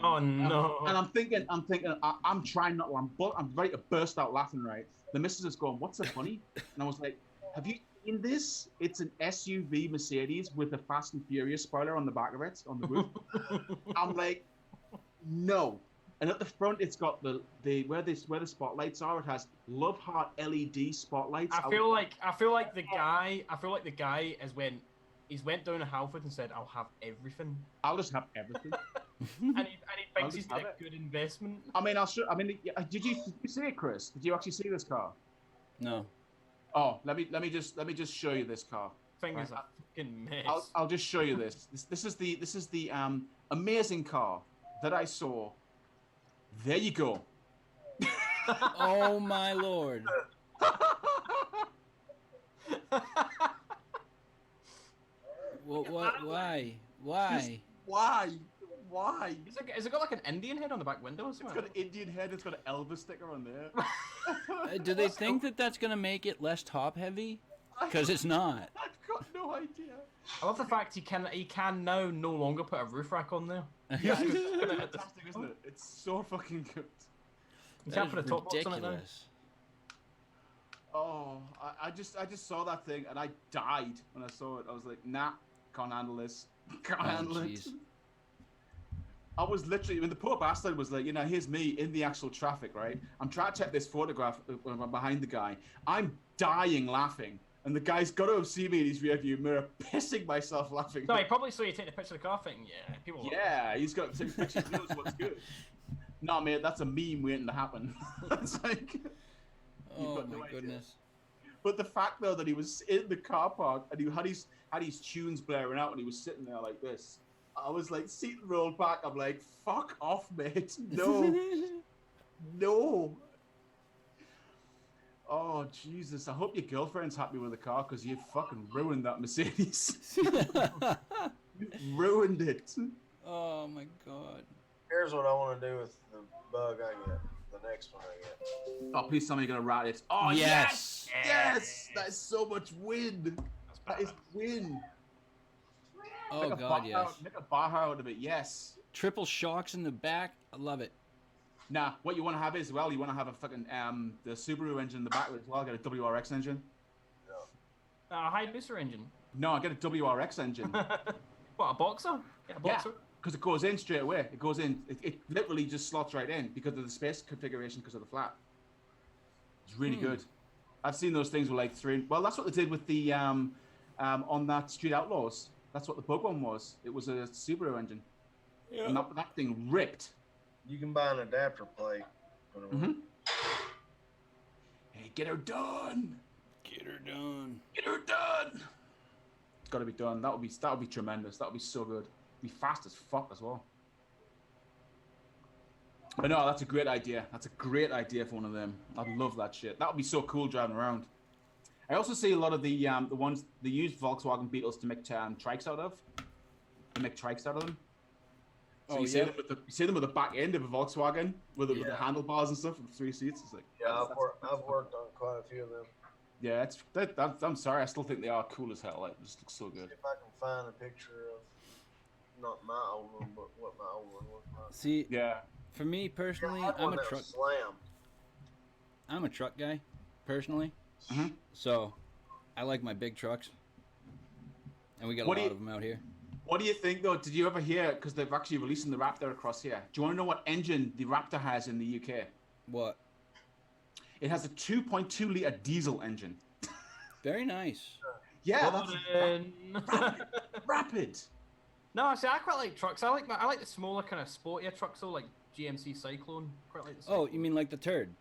S2: Oh no!
S3: and I'm thinking, I'm trying not. I'm ready to burst out laughing. Right? The missus is going, "What's so funny?" And I was like, "Have you seen this? It's an SUV Mercedes with a Fast and Furious spoiler on the back of it, on the roof." I'm like, "No." And at the front, it's got the where the spotlights are. It has Love Heart LED spotlights.
S2: I feel like the guy is when he's went down to Halford and said, "I'll have everything."
S3: I'll just have everything.
S2: and he thinks he's a good investment.
S3: I mean, did you see it, Chris? Did you actually see this car?
S1: No.
S3: Oh, let me just show you this car.
S2: Thing is a fucking mess.
S3: I'll just show you this. This is the amazing car that I saw. There you go.
S1: Oh my lord. What? Why? Why?
S3: Why?
S2: Has it got like an Indian head on the back window?
S3: It's got an Indian head. It's got an Elvis sticker on there.
S1: Do they think that that's gonna make it less top heavy? Because it's not.
S3: I've got no idea.
S2: I love the fact he can now no longer put a roof rack on there.
S3: Yeah, it's fantastic, isn't it? It's so fucking good.
S2: You can't put a top box on it now.
S3: Oh, I just saw that thing and I died when I saw it. I was like, nah, can't handle this. Can't handle it. I was literally, when the poor bastard was like, here's me in the actual traffic, right? I'm trying to check this photograph behind the guy. I'm dying laughing. And the guy's got to see me in his rearview mirror, pissing myself laughing.
S2: No, he probably saw you take the picture of the car thinking, yeah, people.
S3: Yeah, he's got to take pictures, he knows what's good. No, mate, that's a meme waiting to happen. It's like,
S1: oh my goodness.
S3: But the fact though that he was in the car park and he had his tunes blaring out and he was sitting there like this, I was like, seat rolled back. I'm like, fuck off, mate. No, no. Oh Jesus! I hope your girlfriend's happy with the car because you fucking ruined that Mercedes. You ruined it.
S1: Oh my god.
S4: Here's what I want to do with the bug I get. The next one I get.
S3: Oh, please tell me you're gonna rat it. Oh yes! Yes! That is so much win. That is win.
S1: Oh god, yes.
S3: Make a bar out of it. Yes.
S1: Triple shocks in the back. I love it.
S3: Nah, what you want to have is, well, you want to have a fucking the Subaru engine in the back as well. Get a WRX engine.
S2: A high booster engine.
S3: No, I get a WRX engine.
S2: What, a boxer? Yeah, a boxer.
S3: Because it goes in straight away. It goes in. It literally just slots right in because of the space configuration, because of the flat. It's really good. I've seen those things with like three. Well, that's what they did with the on that Street Outlaws. That's what the bug one was. It was a Subaru engine. Yeah. And that thing ripped.
S4: You can buy an adapter plate.
S3: Hey, get her done.
S1: Get her done.
S3: Get her done. It's got to be done. That would be tremendous. That would be so good. Be fast as fuck as well. But no, that's a great idea. That's a great idea for one of them. I'd love that shit. That would be so cool driving around. I also see a lot of the ones they use Volkswagen Beetles to make trikes out of. They make trikes out of them. So you see them with the back end of a Volkswagen with the handlebars and stuff with 3 seats. It's like
S4: I've worked on quite a few of them.
S3: Yeah, I'm sorry. I still think they are cool as hell. It just looks so good.
S4: See if I can find a picture of not my old one, but what my old one looked like.
S1: See, for me personally, I'm a truck. I'm a truck guy, personally. So, I like my big trucks, and we got a lot of them out here.
S3: What do you think, though? Did you ever hear, because they've actually releasing the Raptor across here, do you want to know what engine the Raptor has in the UK?
S1: What?
S3: It has a 2.2 litre diesel engine.
S1: Very nice.
S3: Yeah, that's rapid.
S2: No, see, I quite like trucks. I like the smaller, kind of sportier trucks, though, like GMC Cyclone. Quite like the Cyclone.
S1: Oh, you mean like the turd?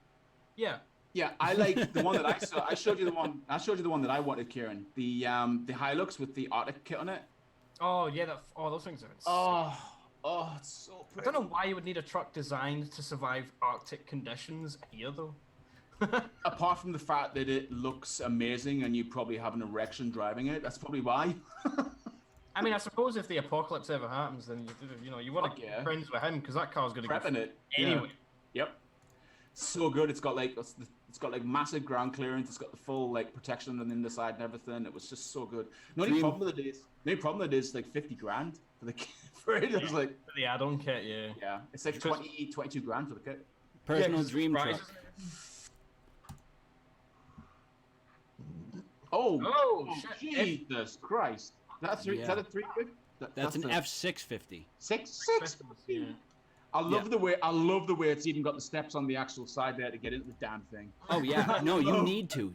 S2: Yeah.
S3: Yeah, I like the one that I saw. I showed you the one that I wanted, Kieran. The Hilux with the Arctic kit on it.
S2: Oh yeah, those things are insane.
S3: Oh, it's so pretty.
S2: I don't know why you would need a truck designed to survive Arctic conditions here, though.
S3: Apart from the fact that it looks amazing and you probably have an erection driving it, that's probably why.
S2: I mean, I suppose if the apocalypse ever happens, then you want to get friends with him because that car's going to go
S3: it
S2: anyway.
S3: Yep. So good. It's got like It's got like massive ground clearance. It's got the full like protection on the underside and everything. It was just so good. The only problem with it is like 50 grand for the kit. For it, it was like
S2: for the add-on kit, yeah.
S3: Yeah, it's like 22 grand for the kit.
S1: Personal dream truck.
S3: Oh, Jesus Christ! Is that a 350?
S1: That's an F650.
S3: 650. I love the way it's even got the steps on the actual side there to get into the damn thing.
S1: Oh yeah, no, you need to.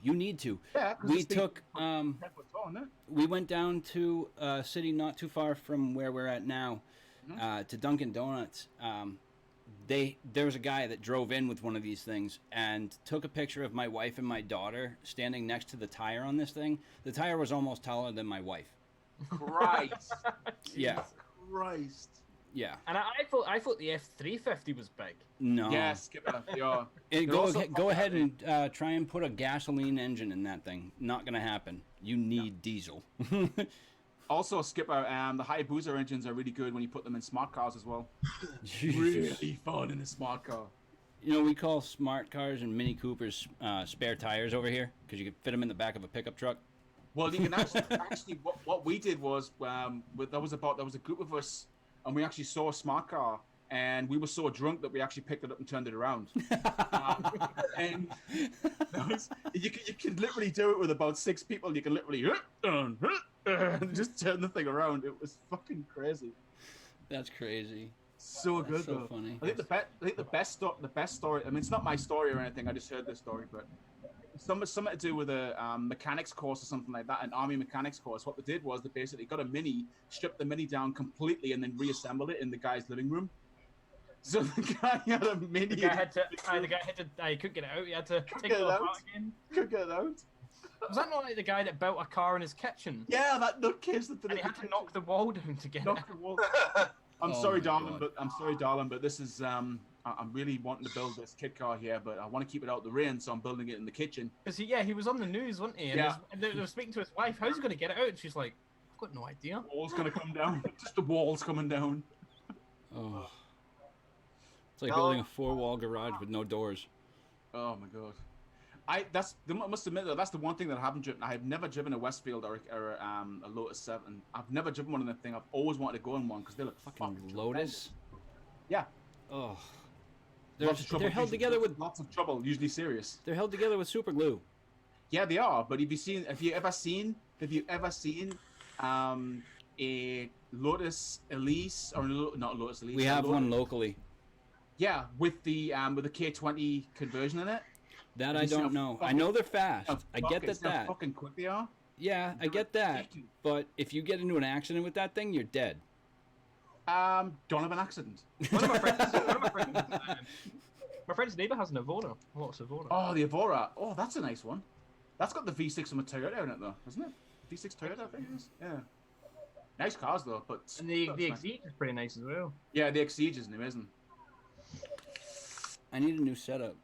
S3: Yeah,
S1: we took we went down to a city not too far from where we're at now, to Dunkin' Donuts. There was a guy that drove in with one of these things and took a picture of my wife and my daughter standing next to the tire on this thing. The tire was almost taller than my wife.
S3: Christ.
S1: Yeah.
S3: Christ.
S1: Yeah.
S2: And I thought the F350 was big.
S1: No.
S3: Yeah, Skipper. Yeah.
S1: Go ahead and try and put a gasoline engine in that thing. Not gonna happen. You need diesel.
S3: Also, Skipper, the Hayabusa engines are really good when you put them in smart cars as well. Really fun in a smart car.
S1: You know, we call smart cars and Mini Coopers spare tires over here because you can fit them in the back of a pickup truck.
S3: Well, you can actually what we did was there was a group of us, and we actually saw a smart car, and we were so drunk that we actually picked it up and turned it around. And you can literally do it with about 6 people. You can literally and just turn the thing around. It was fucking crazy.
S1: That's crazy.
S3: So good.
S1: That's so
S3: though.
S1: funny.
S3: I think the best story. I mean, it's not my story or anything. I just heard this story, but something to do with a mechanics course or something like that, an army mechanics course. What they did was they basically got a Mini, stripped the Mini down completely, and then reassembled it in the guy's living room. So the guy had a Mini.
S2: The guy had to. He couldn't get it out. He had to take it apart again.
S3: Couldn't get it out.
S2: Was that not like the guy that built a car in his kitchen?
S3: Yeah, that nutcase that did
S2: and
S3: it.
S2: He had to knock the wall down to get it.
S3: I'm sorry, darling, but this is I'm really wanting to build this kit car here, but I want to keep it out the rain, so I'm building it in the kitchen.
S2: Because he was on the news, wasn't he? And they were speaking to his wife. How's he going to get it out? And she's like, I've got no idea.
S3: The wall's going to come down. Just the walls coming down.
S1: Oh. It's like building a 4-wall garage with no doors.
S3: Oh my god. I must admit though, that's the one thing that I haven't driven. I have never driven a Westfield or a Lotus 7. I've never driven one in that thing. I've always wanted to go in one because they look fucking
S1: Lotus.
S3: Yeah.
S1: Oh. They're held together with
S3: lots of trouble, usually serious.
S1: They're held together with super glue.
S3: Yeah, they are. But have you ever seen a Lotus Elise or not Lotus Elise?
S1: We have one locally.
S3: Yeah, with the K20 conversion in it.
S1: That I don't know. I know they're fast. I get that.
S3: How fucking quick they are.
S1: Yeah, I get that. But if you get into an accident with that thing, you're dead.
S3: Don't have an accident.
S2: One of my friend's neighbour has an Evora. What's Evora?
S3: Oh, the Evora. Oh, that's a nice one. That's got the V6 from a Toyota in it, though, isn't it? V6 Toyota, I think it is. Yeah. Nice cars, though. But
S2: and the Exige is pretty nice as well.
S3: Yeah, the Exige is amazing.
S1: I need a new setup.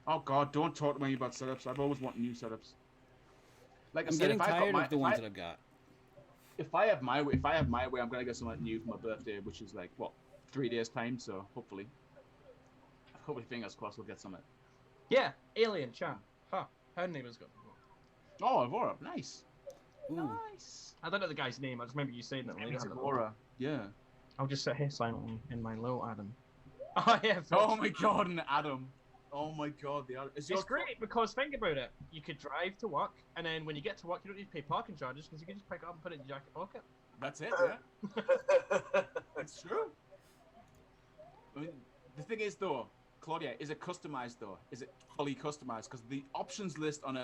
S3: Oh God, don't talk to me about setups. I've always wanted new setups. Like
S1: I'm getting tired of the ones that I've got.
S3: If I have my way, I'm gonna get something new for my birthday, which is like 3 days time. So hopefully, fingers crossed, we'll get something.
S2: Yeah, Alien Chan. Huh? Her name is good.
S3: Oh, Evora, nice.
S1: Ooh.
S3: Nice.
S2: I don't know the guy's name. I just remember you saying that.
S3: It's Evora. Yeah.
S2: I'll just sit here silently in my little Adam. Oh yeah.
S3: Oh my God, an Adam. Oh my God, it's
S2: great because think about it. You could drive to work, and then when you get to work, you don't need to pay parking charges because you can just pick it up and put it in your jacket pocket.
S3: That's it, yeah. It's true. I mean, the thing is though, Claudia, is it customized though? Is it fully customized? Because the options list on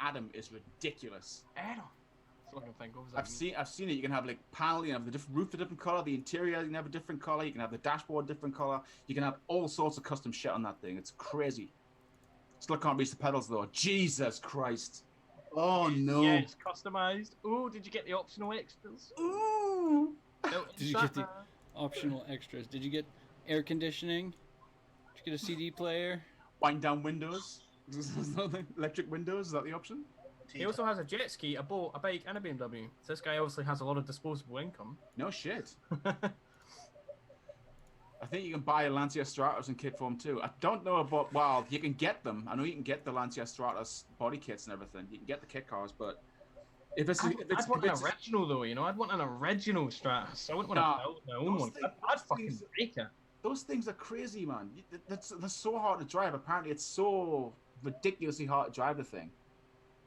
S3: Adam is ridiculous.
S2: Adam. That's what I can think of.
S3: I've seen it. You can have like panel. You can have the roof a different color. The interior you can have a different color. You can have the dashboard different color. You can have all sorts of custom shit on that thing. It's crazy. Still can't reach the pedals though. Jesus Christ. Oh no.
S2: Yeah, it's customized. Ooh, did you get the optional extras?
S3: Ooh.
S1: Did you get the optional extras? Did you get air conditioning? Did you get a CD player?
S3: Wind down windows. Electric windows. Is that the option?
S2: He also has a jet ski, a boat, a bike, and a BMW. So this guy obviously has a lot of disposable income.
S3: No shit. I think you can buy a Lancia Stratos in kit form too. I don't know about, well, you can get them. I know you can get the Lancia Stratos body kits and everything. You can get the kit cars, but if it's...
S2: I'd want an original though, you know? I'd want an original Stratos. I wouldn't want to build my own one. I'd fucking break it.
S3: Those things are crazy, man. They're so hard to drive. Apparently, it's so ridiculously hard to drive the thing.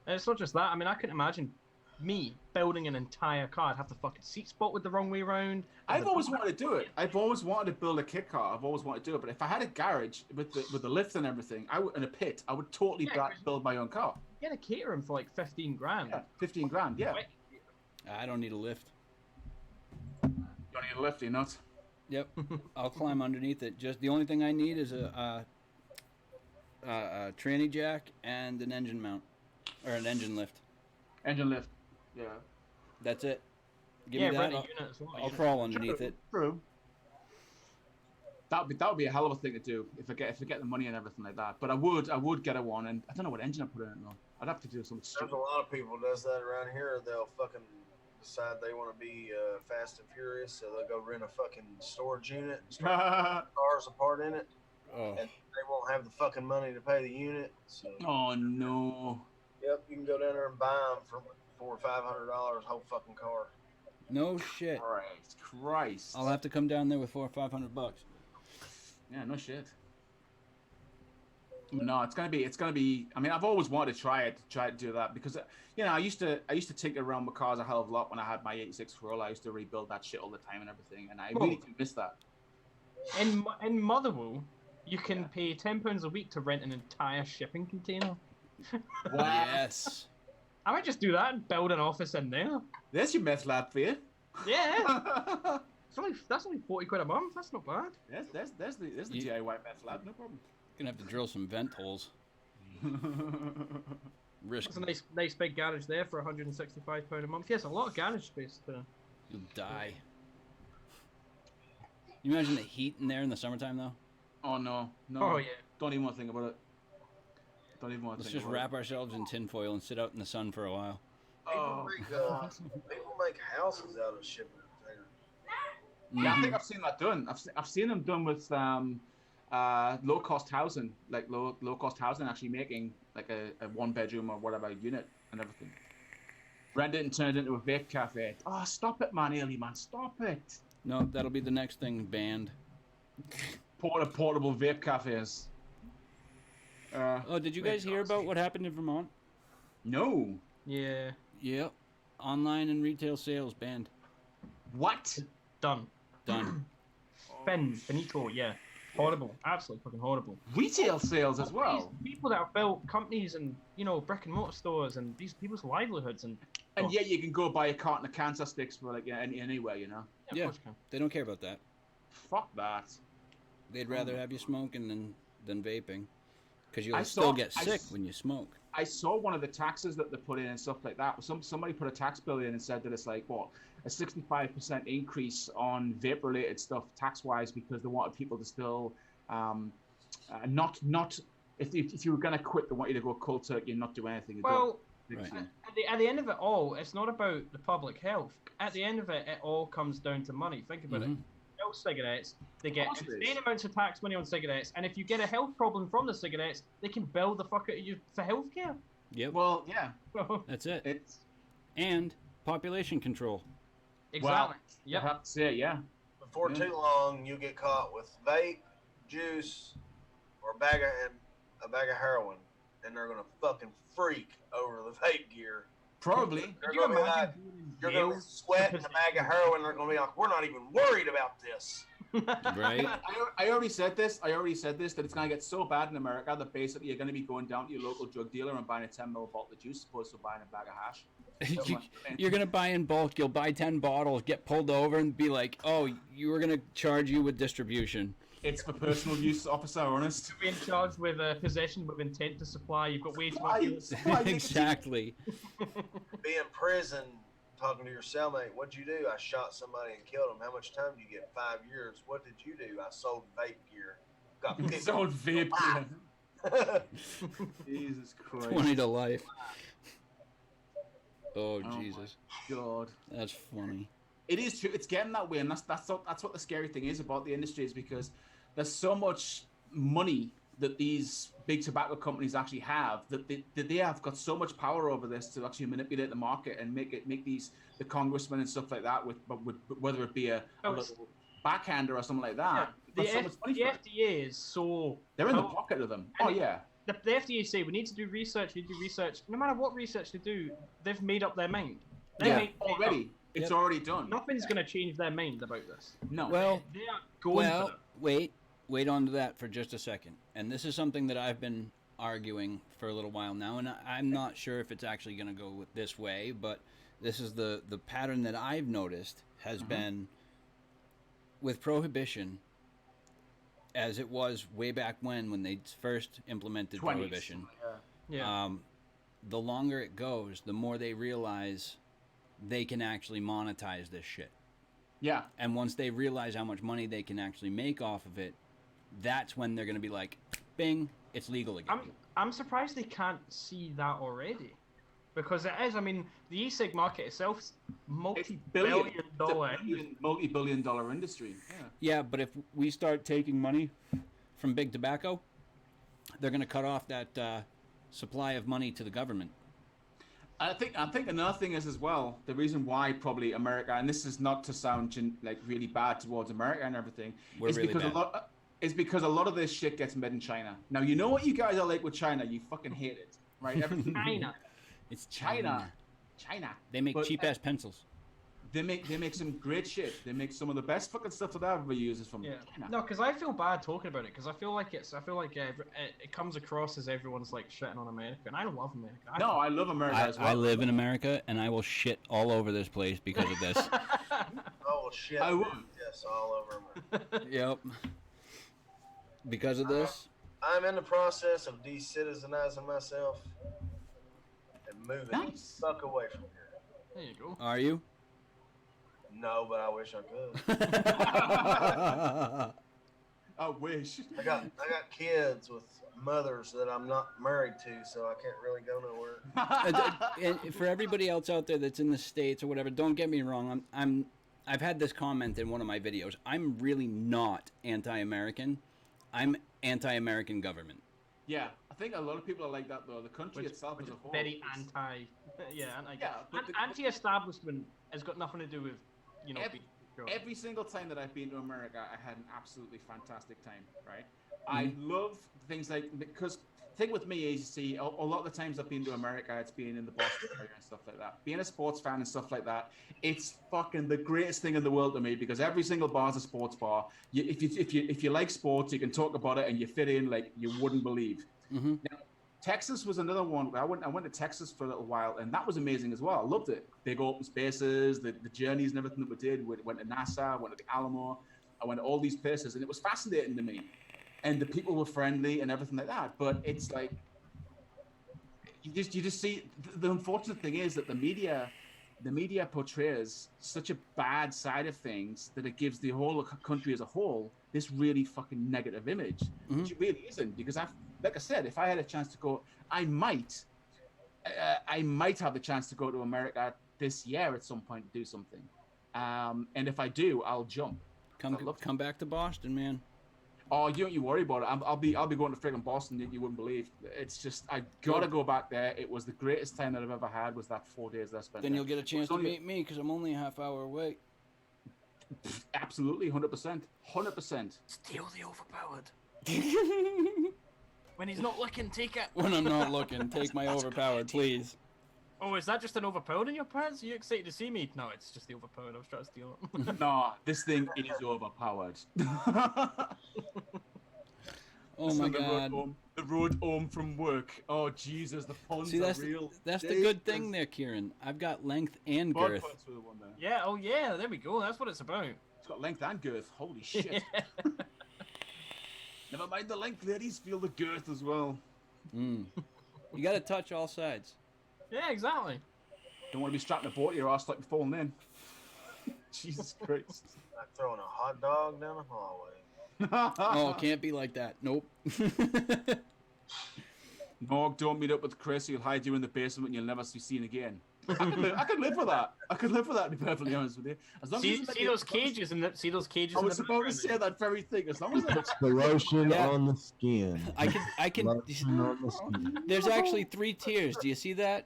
S2: And it's not just that. I mean, I couldn't imagine me building an entire car. I'd have the fucking seat spot with the wrong way around.
S3: I've always wanted to do it. I've always wanted to build a kit car. I've always wanted to do it. But if I had a garage with the lift and everything, and a pit, I would totally build my own car.
S2: Get a catering for like 15 grand.
S3: Yeah, 15 grand, yeah.
S1: I don't need a lift.
S3: You don't need a lift, you not?
S1: Yep, I'll climb underneath it. Just the only thing I need is a tranny jack and an engine mount, or an engine lift.
S3: Engine lift, yeah.
S1: That's it. Give me that. I'll crawl underneath it.
S3: True. That would be a hell of a thing to do if I get the money and everything like that. But I would get a one, and I don't know what engine I put in it though. I'd have to do something stupid.
S4: There's a lot of people does that around here. They'll fucking decide they want to be fast and furious, so they'll go rent a fucking storage unit and start cars apart in it, and they won't have the fucking money to pay the unit. So.
S3: Oh no.
S4: Yep, you can go down there and buy them for $400 or $500 whole fucking car.
S1: No shit.
S3: Christ.
S1: I'll have to come down there with $400 or $500.
S3: Yeah, no shit. No, it's gonna be. I mean, I've always wanted to try to do that because, you know, I used to tinker around with cars a hell of a lot when I had my '86 Corolla. I used to rebuild that shit all the time and everything, and I really do miss that.
S2: In Motherwell, you can pay £10 a week to rent an entire shipping container.
S1: Yes. I
S2: might just do that and build an office in there.
S3: There's your meth lab for you.
S2: Yeah. That's only £40 a month. That's not bad.
S3: There's the DIY meth lab. No problem.
S1: Gonna have to drill some vent holes.
S2: Risk. There's a nice big garage there for £165 a month. Yes, a lot of garage space there.
S1: You'll die. You imagine the heat in there in the summertime though?
S3: Oh no.
S2: Oh yeah.
S3: Don't even want to think about it. Don't even want to
S1: Let's
S3: think
S1: just
S3: about
S1: wrap ourselves in tinfoil and sit out in the sun for a while.
S4: People make houses out of shipping containers.
S3: Yeah, I think I've seen that done. I've seen them done with low cost housing, like low cost housing, actually making like a 1-bedroom or whatever unit and everything. Rent it and turn it into a vape cafe. Oh, stop it, man, Ailey, man, stop it.
S1: No, that'll be the next thing banned.
S3: Portable vape cafes.
S1: Did you guys hear about what happened in Vermont?
S3: No.
S2: Yeah.
S1: Yep. Online and retail sales banned.
S3: What?
S2: Done. Finito, yeah. Horrible. Absolutely fucking horrible.
S3: Retail sales as well?
S2: These people that have built companies and, you know, brick and mortar stores and these people's livelihoods and...
S3: And yet you can go buy a carton of cancer sticks for like anywhere, you know?
S1: Yeah, they don't care about that.
S3: Fuck that.
S1: They'd rather have you smoking than vaping. Because you'll still get sick when you smoke.
S3: I saw one of the taxes that they put in and stuff like that. Somebody put a tax bill in and said that it's like, what, a 65% increase on vape-related stuff tax-wise because they wanted people to still not if you were going to quit, they want you to go cold turkey and not do anything.
S2: Well, at the end of it all, it's not about the public health. At the end of it, it all comes down to money. Think about it. Cigarettes, they get insane amounts of tax money on cigarettes, and if you get a health problem from the cigarettes, they can bill the fuck out of you for healthcare.
S1: Yep.
S3: Well, yeah.
S1: That's it. And population control.
S2: Exactly.
S3: Yep. That's it, yeah.
S4: Before too long, you get caught with vape, juice, or a bag of heroin, and they're gonna fucking freak over the vape gear.
S3: Probably.
S4: You're gonna be sweating a bag of heroin. They're gonna be like, "We're not even worried about this."
S1: Right.
S3: I already said this. That it's gonna get so bad in America that basically you're gonna be going down to your local drug dealer and buying a 10ml bottle of juice, as opposed to buying a bag of hash.
S1: You're gonna buy in bulk. You'll buy 10 bottles, get pulled over, and be like, "Oh, you were gonna charge you with distribution."
S3: It's for personal use, officer. Honest.
S2: To be in charge with possession with intent to supply. You've got way too much.
S1: Exactly.
S4: Be in prison, talking to your cellmate. What'd you do? I shot somebody and killed him. How much time do you get? 5 years. What did you do? I sold vape gear. Got
S3: sold vape gear. Jesus Christ.
S1: 20 to life. Oh Jesus.
S3: God.
S1: That's funny.
S3: It is true. It's getting that way, and that's what the scary thing is about the industry, is because there's so much money that these big tobacco companies actually have, that they have got so much power over this to actually manipulate the market and make these the congressmen and stuff like that with whether it be a little backhander or something like that.
S2: Yeah, the FDA is so
S3: they're in the pocket of them. Oh yeah.
S2: The FDA say we need to do research. No matter what research they do, they've made up their mind.
S3: Already. It's already done.
S2: Nothing's going to change their mind about this.
S3: No.
S1: Well,
S2: they are going for it.
S1: Wait on to that for just a second. And this is something that I've been arguing for a little while now, and I'm not sure if it's actually going to go this way, but this is the pattern that I've noticed has been with prohibition, as it was way back when they first implemented
S3: 20s.
S1: prohibition.
S2: Yeah.
S1: The longer it goes, the more they realize they can actually monetize this shit.
S3: Yeah.
S1: And once they realize how much money they can actually make off of it, that's when they're going to be like, bing, it's legal again.
S2: I'm surprised they can't see that already. Because it is, I mean, the e-cig market itself is multi-billion dollar
S3: industry.
S1: Yeah, but if we start taking money from big tobacco, they're going to cut off that supply of money to the government.
S3: I think another thing is as well, the reason why probably America, and this is not to sound like really bad towards America and everything, is because a lot of this shit gets made in China. Now, you know what you guys are like with China? You fucking hate it, right?
S2: China.
S1: It's China. They make cheap-ass pencils.
S3: They make some great shit. They make some of the best fucking stuff that I've ever used is from China.
S2: No, because I feel bad talking about it, because I feel like it comes across as everyone's like shitting on America, and I love America.
S3: I love America as well.
S1: I live in America, and I will shit all over this place because of this.
S4: Oh shit!
S3: I would.
S4: Yes, all over America.
S1: Yep. Because of this.
S4: I'm in the process of de-citizenizing myself and moving the fuck away from here.
S2: There you go.
S1: Are you?
S4: No, but I wish I could.
S3: I wish.
S4: I got kids with mothers that I'm not married to, so I can't really go nowhere.
S1: And for everybody else out there that's in the States or whatever, don't get me wrong. I've had this comment in one of my videos. I'm really not anti-American. I'm anti-American government.
S3: Yeah, I think a lot of people are like that though. The country itself as a whole.
S2: Very anti. Anti-establishment has got nothing to do with,
S3: Every single time that I've been to America, I had an absolutely fantastic time, right? I love things because the thing with me is, you see, a lot of the times I've been to America, it's been in the Boston area and stuff like that. Being a sports fan and stuff like that, it's fucking the greatest thing in the world to me, because every single bar is a sports bar. If you like sports, you can talk about it and you fit in like you wouldn't believe.
S1: Mm-hmm.
S3: Now, Texas was another one. I went to Texas for a little while, and that was amazing as well. I loved it. Big open spaces, the journeys and everything that we did. We went to NASA, went to the Alamo. I went to all these places, and it was fascinating to me. And the people were friendly and everything like that. But it's like, you just see, the unfortunate thing is that the media portrays such a bad side of things that it gives the whole country as a whole this really fucking negative image, which it really isn't. Because like I said, if I had a chance to go, I might have the chance to go to America this year at some point to do something. And if I do, I'll jump.
S1: Come back to Boston, man.
S3: Oh, you don't you worry about it. I'll be going to freaking Boston. You wouldn't believe. It's just I gotta go back there. It was the greatest time that I've ever had. Was that 4 days that I spent?
S1: Then you'll get a chance to meet me because I'm only a half hour away.
S3: Absolutely, 100%, 100%.
S2: Steal the overpowered. When he's not looking, take it.
S1: When I'm not looking, take my overpowered, please.
S2: Oh, is that just an overpowered in your pants? Are you excited to see me? No, it's just the overpowered. I was trying to steal it.
S3: No, this thing is overpowered.
S1: Oh my god.
S3: The road home from work. Oh Jesus, the puns are real.
S1: That's the good thing there, Kieran. I've got length and girth.
S2: Yeah, oh yeah, there we go. That's what it's about.
S3: It's got length and girth. Holy shit. Yeah. Never mind the length, ladies. Feel the girth as well.
S1: You got to touch all sides.
S2: Yeah, exactly.
S3: Don't want to be strapped in a boat to your ass like you're falling in. Jesus Christ.
S4: Like throwing a hot dog down the hallway.
S1: Oh, can't be like that. Nope.
S3: Nog, don't meet up with Chris. He'll hide you in the basement and you'll never be seen again. I could live with that. I could live with that, to be perfectly honest with you. As long
S2: see those cages and see those cages.
S3: I was about to say that very thing. As long as
S5: it's the lotion on the skin.
S1: I can.
S5: Lotion on the skin.
S1: There's actually 3 tiers. Do you see that?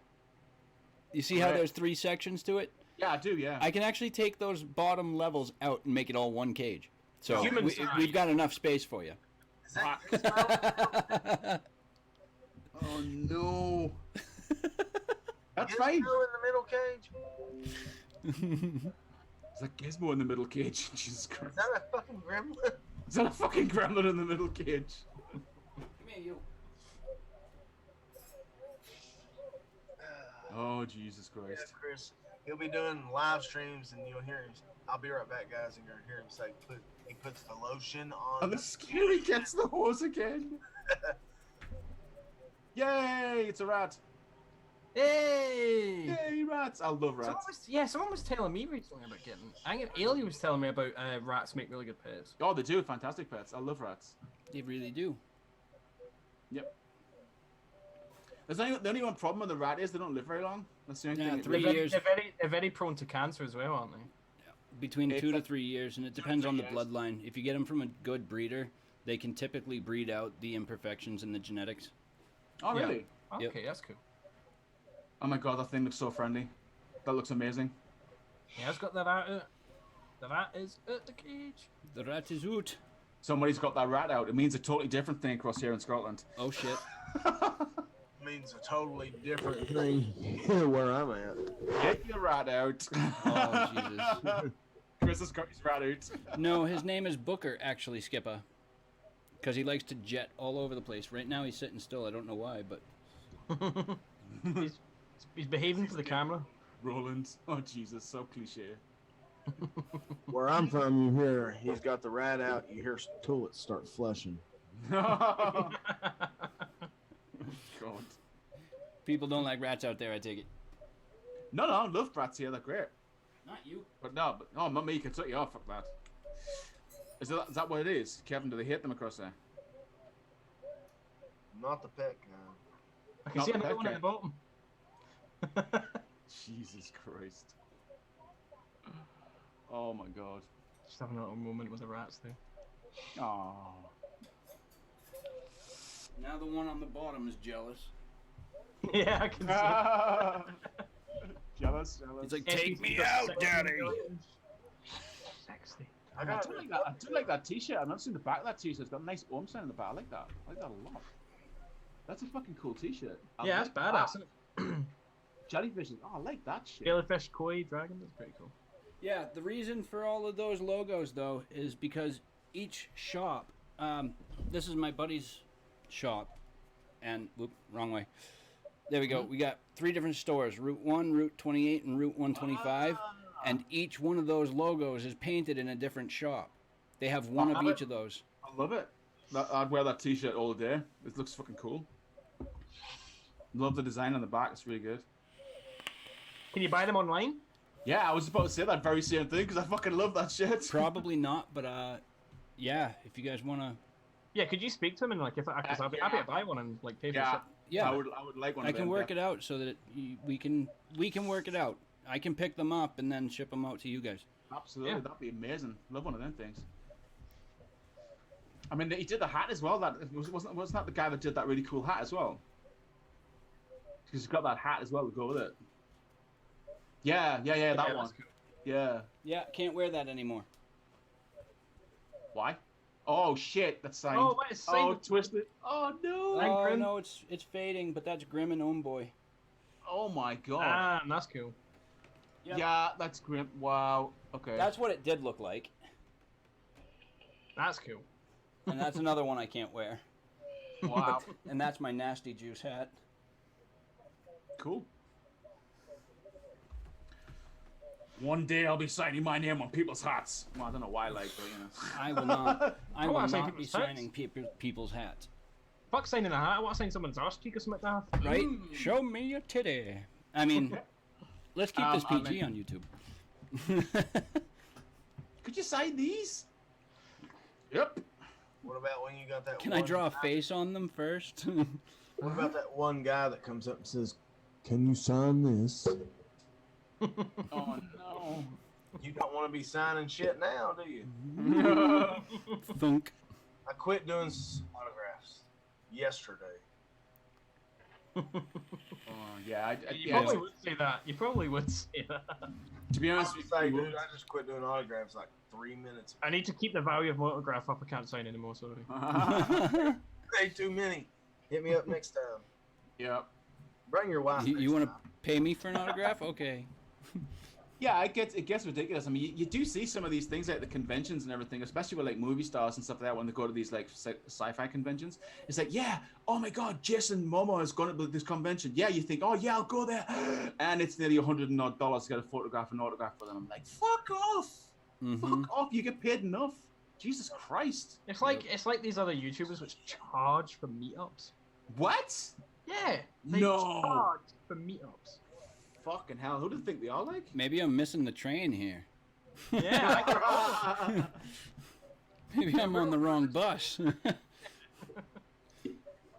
S1: You see how there's 3 sections to it?
S3: Yeah, I do. Yeah.
S1: I can actually take those bottom levels out and make it all one cage. So we've got enough space for you.
S4: Is that
S3: Oh no. That's
S4: Gizmo
S3: fine.
S4: in the middle cage?
S3: It's like Gizmo in the middle cage. Jesus Christ.
S4: Is that a fucking gremlin?
S3: Is that a fucking gremlin in the middle cage?
S1: Come here, you.
S3: Oh, Jesus
S4: Yeah,
S3: Christ.
S4: Chris. He'll be doing live streams and you'll hear him. I'll be right back, guys, and you're gonna hear him say, he puts the lotion on.
S3: And the Scary gets the hose again. Yay! It's a rat.
S2: Hey!
S3: Yay, rats! I love rats.
S2: Someone was telling me recently about getting. I think Ailey was telling me about rats make really good pets.
S3: Oh, they do. Fantastic pets. I love rats.
S1: They really do.
S3: Yep. The only one problem with the rat is they don't live very long. That's the only
S1: Yeah,
S3: thing.
S1: 3 years.
S2: They're very prone to cancer as well, aren't they?
S1: Between
S3: It's
S1: 2 to
S3: like
S1: 3 years, and it depends on the
S3: 3 years.
S1: bloodline. If you get them from a good breeder, they can typically breed out the imperfections in the genetics.
S3: Oh, really?
S2: Okay,
S1: Yep.
S2: that's cool.
S3: Oh my god, that thing looks so friendly. That looks amazing.
S2: Yeah, it's got the rat out. The rat is at the cage.
S1: The rat is out.
S3: Somebody's got that rat out. It means a totally different thing across here in Scotland.
S1: Oh shit.
S4: Means a totally different.
S5: Thing here where I'm at.
S3: Get your rat out.
S1: Oh Jesus.
S3: Chris has got his rat out.
S1: No, his name is Booker, actually, Skipper. Because he likes to jet all over the place. Right now he's sitting still. I don't know why, but
S2: He's behaving for the camera.
S3: Roland. Oh Jesus, so cliche.
S5: Where I'm from, you hear he's got the rat out. You hear toilets start flushing.
S3: God.
S1: people don't like rats out there, I take it.
S3: No, I love rats here. They're great.
S1: Not you.
S3: But not me. You can cut you off. Fuck that. Is that what it is? Kevin, do they hate them across there?
S4: Not the pet guy.
S2: I can
S3: Not
S2: see
S3: the
S2: another
S3: pet
S2: one at
S3: cat.
S2: the bottom.
S3: Jesus Christ. Oh my god.
S2: Just having a little moment with the rats there.
S3: Oh.
S1: Now the one on the bottom is jealous.
S2: Yeah, I can see.
S3: Jealous.
S1: He's like, take me out, daddy.
S2: Sexy.
S3: I do like that t-shirt. I've not seen the back of that t-shirt. It's got a nice Ohm sign in the back. I like that. I like that a lot. That's a fucking cool t-shirt.
S2: Yeah, that's badass, isn't it?
S3: Jellyfishes. Oh, I like that shit.
S2: Jellyfish, koi, dragon, that's pretty cool.
S1: Yeah, the reason for all of those logos, though, is because each shop, this is my buddy's shop, and, whoop, wrong way. There we go. We got 3 different stores, Route 1, Route 28, and Route 125, and each one of those logos is painted in a different shop. They have one of each of those.
S3: I love it. I'd wear that t-shirt all day. It looks fucking cool. Love the design on the back. It's really good.
S2: Can you buy them online?
S3: Yeah, I was about to say that very same thing because I fucking love that shit.
S1: Probably not, but yeah, if you guys want to...
S2: Yeah, could you speak to him and like if because I'll be happy to buy one and like pay for
S3: Yeah,
S2: it.
S1: Yeah,
S3: I would like one.
S1: I
S3: of
S1: can
S3: them,
S1: work
S3: yeah.
S1: it out so that we can work it out. I can pick them up and then ship them out to you guys.
S3: Absolutely,
S2: Yeah.
S3: that'd be amazing. Love one of them things. I mean, he did the hat as well. That wasn't that the guy that did that really cool hat as well? Because he's got that hat as well to go with it. Yeah, that
S2: Yeah,
S3: one.
S2: that's cool.
S3: Yeah.
S1: Yeah, can't wear that anymore.
S3: Why? Oh shit, that's signed.
S2: Oh, what is signed?
S3: Oh, twisted. Oh no.
S2: Thank
S1: Oh
S2: Grim.
S1: no, it's fading, but that's Grim and Homeboy.
S3: Oh my god.
S2: Ah, that's cool.
S1: Yep.
S3: Yeah, that's grim. Wow. Okay.
S1: That's what it did look like,
S2: That's cool.
S1: and that's another one I can't wear.
S3: Wow.
S1: And that's my Nasty Juice hat.
S3: Cool. One day I'll be signing my name on people's hats. Well, I don't know why, like, but you know.
S1: I will not. I
S2: I
S1: will
S2: wanna sign
S1: not be
S2: people's hats.
S1: signing people's hats.
S2: Fuck signing a hat. I want to sign someone's arse cheek or something like that.
S1: Right? Show me your titty. I mean, let's keep this
S3: I
S1: PG
S3: mean-
S1: on YouTube.
S3: Could you sign these? Yep.
S4: What about when you got that?
S1: Can I
S4: one
S1: draw a
S4: guy-
S1: face on them first?
S4: What about that one guy that comes up and says,
S5: Can you sign this?
S3: Oh no.
S4: You don't want to be signing shit now, do you?
S1: Thunk.
S4: I quit doing autographs yesterday.
S3: Yeah,
S2: You probably would say that. You probably would say that.
S3: to be honest with you,
S4: Dude, I just quit doing autographs like 3 minutes ago.
S2: I need to keep the value of my autograph up. I can't sign anymore, sorry.
S4: Hey, too many. Hit me up next time.
S3: Yep.
S4: Bring your wife.
S1: You want to pay me for an autograph? Okay.
S3: Yeah, it gets ridiculous. I mean, you do see some of these things at the conventions and everything, especially with like movie stars and stuff like that when they go to these like sci-fi conventions. It's like, yeah, oh my God, Jason Momoa is going to this convention. Yeah, you think, oh yeah, I'll go there, and it's nearly $100 and odd to get an autograph for them. I'm like, fuck off, fuck off. You get paid enough. Jesus Christ.
S2: It's like these other YouTubers which charge for meetups.
S3: What?
S2: Yeah. They charge for meetups.
S3: Fucking hell, who do you think they are like?
S1: Maybe I'm missing the train here.
S2: Yeah.
S1: Maybe I'm on the wrong bus.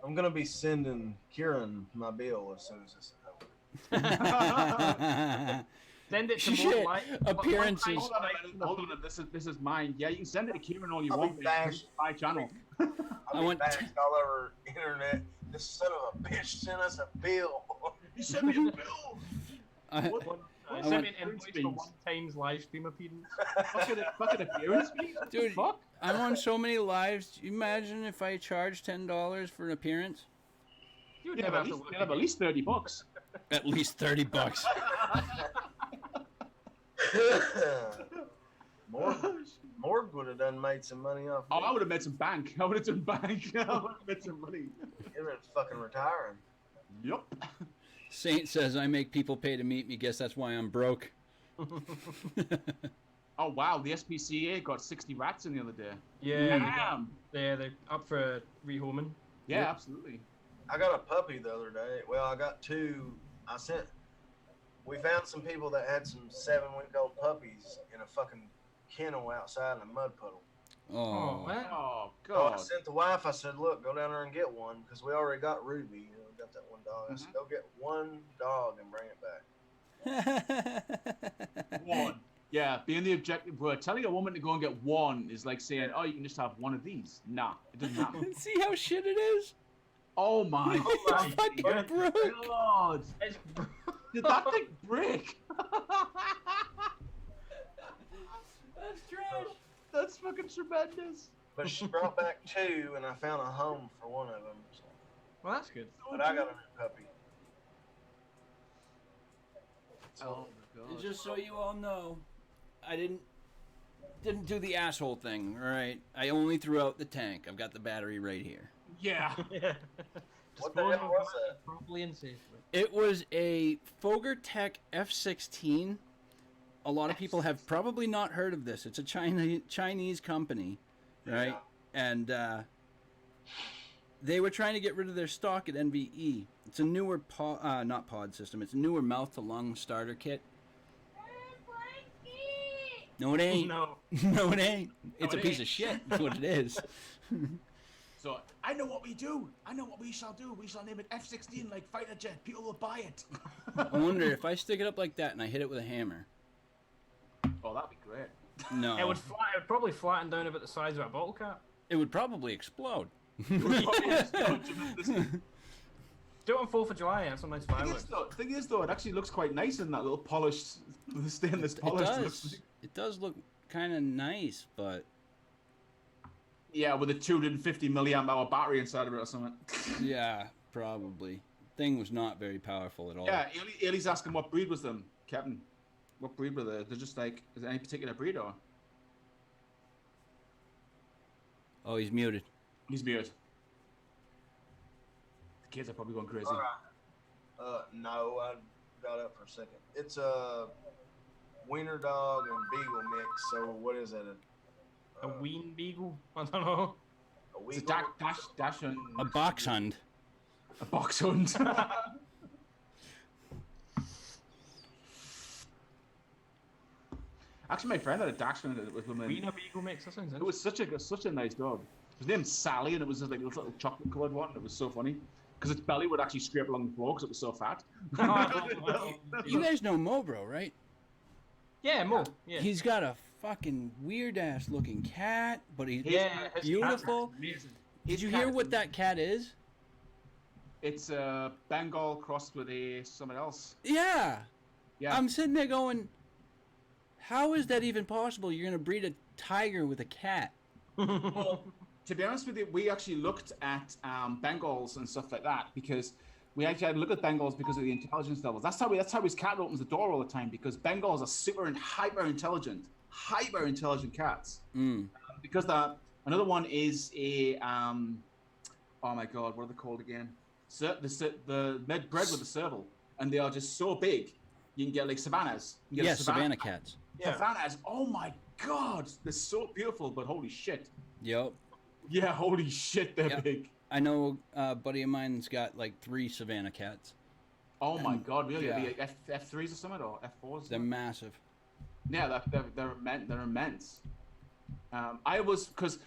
S4: I'm gonna be sending Kieran my bill as soon as this is over.
S2: Send it to
S1: Shit.
S2: more
S1: Appearances.
S3: Hold on, this is mine. Yeah, you can send it to Kieran all you
S4: I'll
S3: want.
S4: be bashed.
S3: My channel.
S4: I'll be bashed all over internet. This son of a bitch sent us a bill.
S3: You sent me a bill.
S2: Send me an invoice for 1 time's live stream appearance.
S3: Fucking appearance fee?
S1: Dude,
S3: fuck?
S1: I'm on so many lives. You imagine if I charged $10 for an appearance?
S2: You would
S3: You'd
S2: never
S3: have
S2: have to
S3: at least $30.
S1: At least $30.
S4: Morg would have done made some money off.
S3: Oh, I would have made some bank. I would have done bank. I would have made some money.
S4: He'd been fucking retiring.
S3: Yup.
S1: Saint says I make people pay to meet me. Guess that's why I'm broke.
S3: Oh wow, the SPCA got 60 rats in the other day.
S2: Yeah.
S3: Damn.
S2: They're up for rehoming.
S3: Yeah, absolutely.
S4: I got a puppy the other day. Well, I got 2. We found some people that had some 7-week-old puppies in a fucking kennel outside in a mud puddle.
S1: Oh,
S2: man.
S3: Oh
S4: So
S3: god.
S4: I sent the wife. I said, "Look, go down there and get one because we already got Ruby. You know, we got that one dog." I said, "Go get one dog and bring it back."
S3: One. Yeah, being the objective word. Telling a woman to go and get one is like saying, "Oh, you can just have one of these." Nah, it doesn't happen.
S1: See how shit it is?
S3: Oh my
S1: It's fucking broke.
S3: god. Did that thing break?
S1: That's trash.
S3: That's fucking tremendous.
S4: But she brought back 2, and I found a home for one of them. So.
S2: Well, that's good.
S4: But I got a new puppy.
S3: Oh my
S1: And
S3: god.
S1: just so you all know, I didn't do the asshole thing. All right, I only threw out the tank. I've got the battery right here.
S3: Yeah.
S4: What the hell was that?
S2: Properly and safely.
S1: It was a Fogertech F-16. A lot of people have probably not heard of this. It's a Chinese company, right?
S4: Yeah.
S1: And they were trying to get rid of their stock at NVE. It's a newer not pod system. It's a newer mouth-to-lung starter kit. No, it ain't.
S2: No.
S1: No, it ain't. It's a
S3: it
S1: piece
S3: ain't.
S1: of shit. That's what it is.
S3: So I know what we do. I know what we shall do. We shall name it F-16 like fighter jet. People will buy it.
S1: I wonder if I stick it up like that and I hit it with a hammer.
S3: Oh, that'd be great.
S1: No.
S2: It would probably flatten down about the size of a bottle cap.
S1: It would probably explode.
S2: Do it on 4th of July, have some nice fireworks.
S3: Thing is though, it actually looks quite nice in that little polished, stainless polish.
S1: It does look kind of nice, but
S3: Yeah, with a 250 milliamp hour battery inside of it or something.
S1: yeah, probably. Thing was not very powerful at all.
S3: Yeah, Ailey's asking what breed was them, Captain. What breed were they? They're just like, is there any particular breed or?
S1: Oh, he's muted.
S3: He's muted. The kids are probably going crazy.
S4: All right. No, I got up for a second. It's a wiener dog and beagle mix. So what is it?
S2: A ween beagle? I don't know.
S4: A
S3: It's a
S4: weagle?
S3: dash and
S1: A box hunt.
S3: a box hunt. Actually, my friend had a dachshund that was women.
S2: Wiener beagle mix? That sounds
S3: It was such a nice dog. His name's Sally, and it was just like this little chocolate colored one. It was so funny. because its belly would actually scrape along the floor because it was so fat.
S1: You guys know Mobro, right?
S2: Yeah, Mo. Yeah.
S1: He's got a fucking weird ass looking cat, but he's
S2: his
S1: beautiful. Did you hear what that cat is?
S3: It's a Bengal crossed with something else.
S1: Yeah.
S3: Yeah.
S1: I'm sitting there going, how is that even possible? You're gonna breed a tiger with a cat?
S3: Well, to be honest with you, we actually looked at Bengals and stuff like that because we actually had to look at Bengals because of the intelligence levels. That's how his cat opens the door all the time because Bengals are super and hyper intelligent cats. Because another one is a oh my god, what are they called again? The bred with the serval, and they are just so big. You can get like savannas.
S1: Yes, savannah cats.
S3: Yeah. Savannas. Oh my god, they're so beautiful, but holy shit.
S1: Yep.
S3: Yeah, holy shit, they're big.
S1: I know a buddy of mine's got like 3 savannah cats.
S3: Oh my god, really?
S1: Yeah.
S3: Are they F3s or something, or F4s?
S1: They're massive.
S3: Yeah, they're immense. Because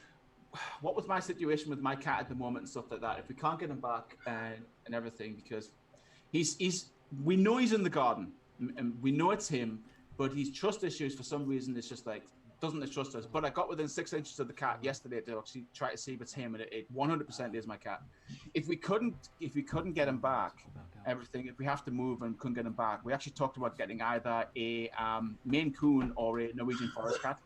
S3: what was my situation with my cat at the moment and stuff like that? If we can't get him back and everything, because we know he's in the garden, and we know it's him, but his trust issues for some reason it's just like doesn't trust us. But I got within 6 inches of the cat yesterday to actually try to see if it's him, and it 100% is my cat. If we couldn't get him back, everything, if we have to move and couldn't get him back, we actually talked about getting either a Maine Coon or a Norwegian forest cat.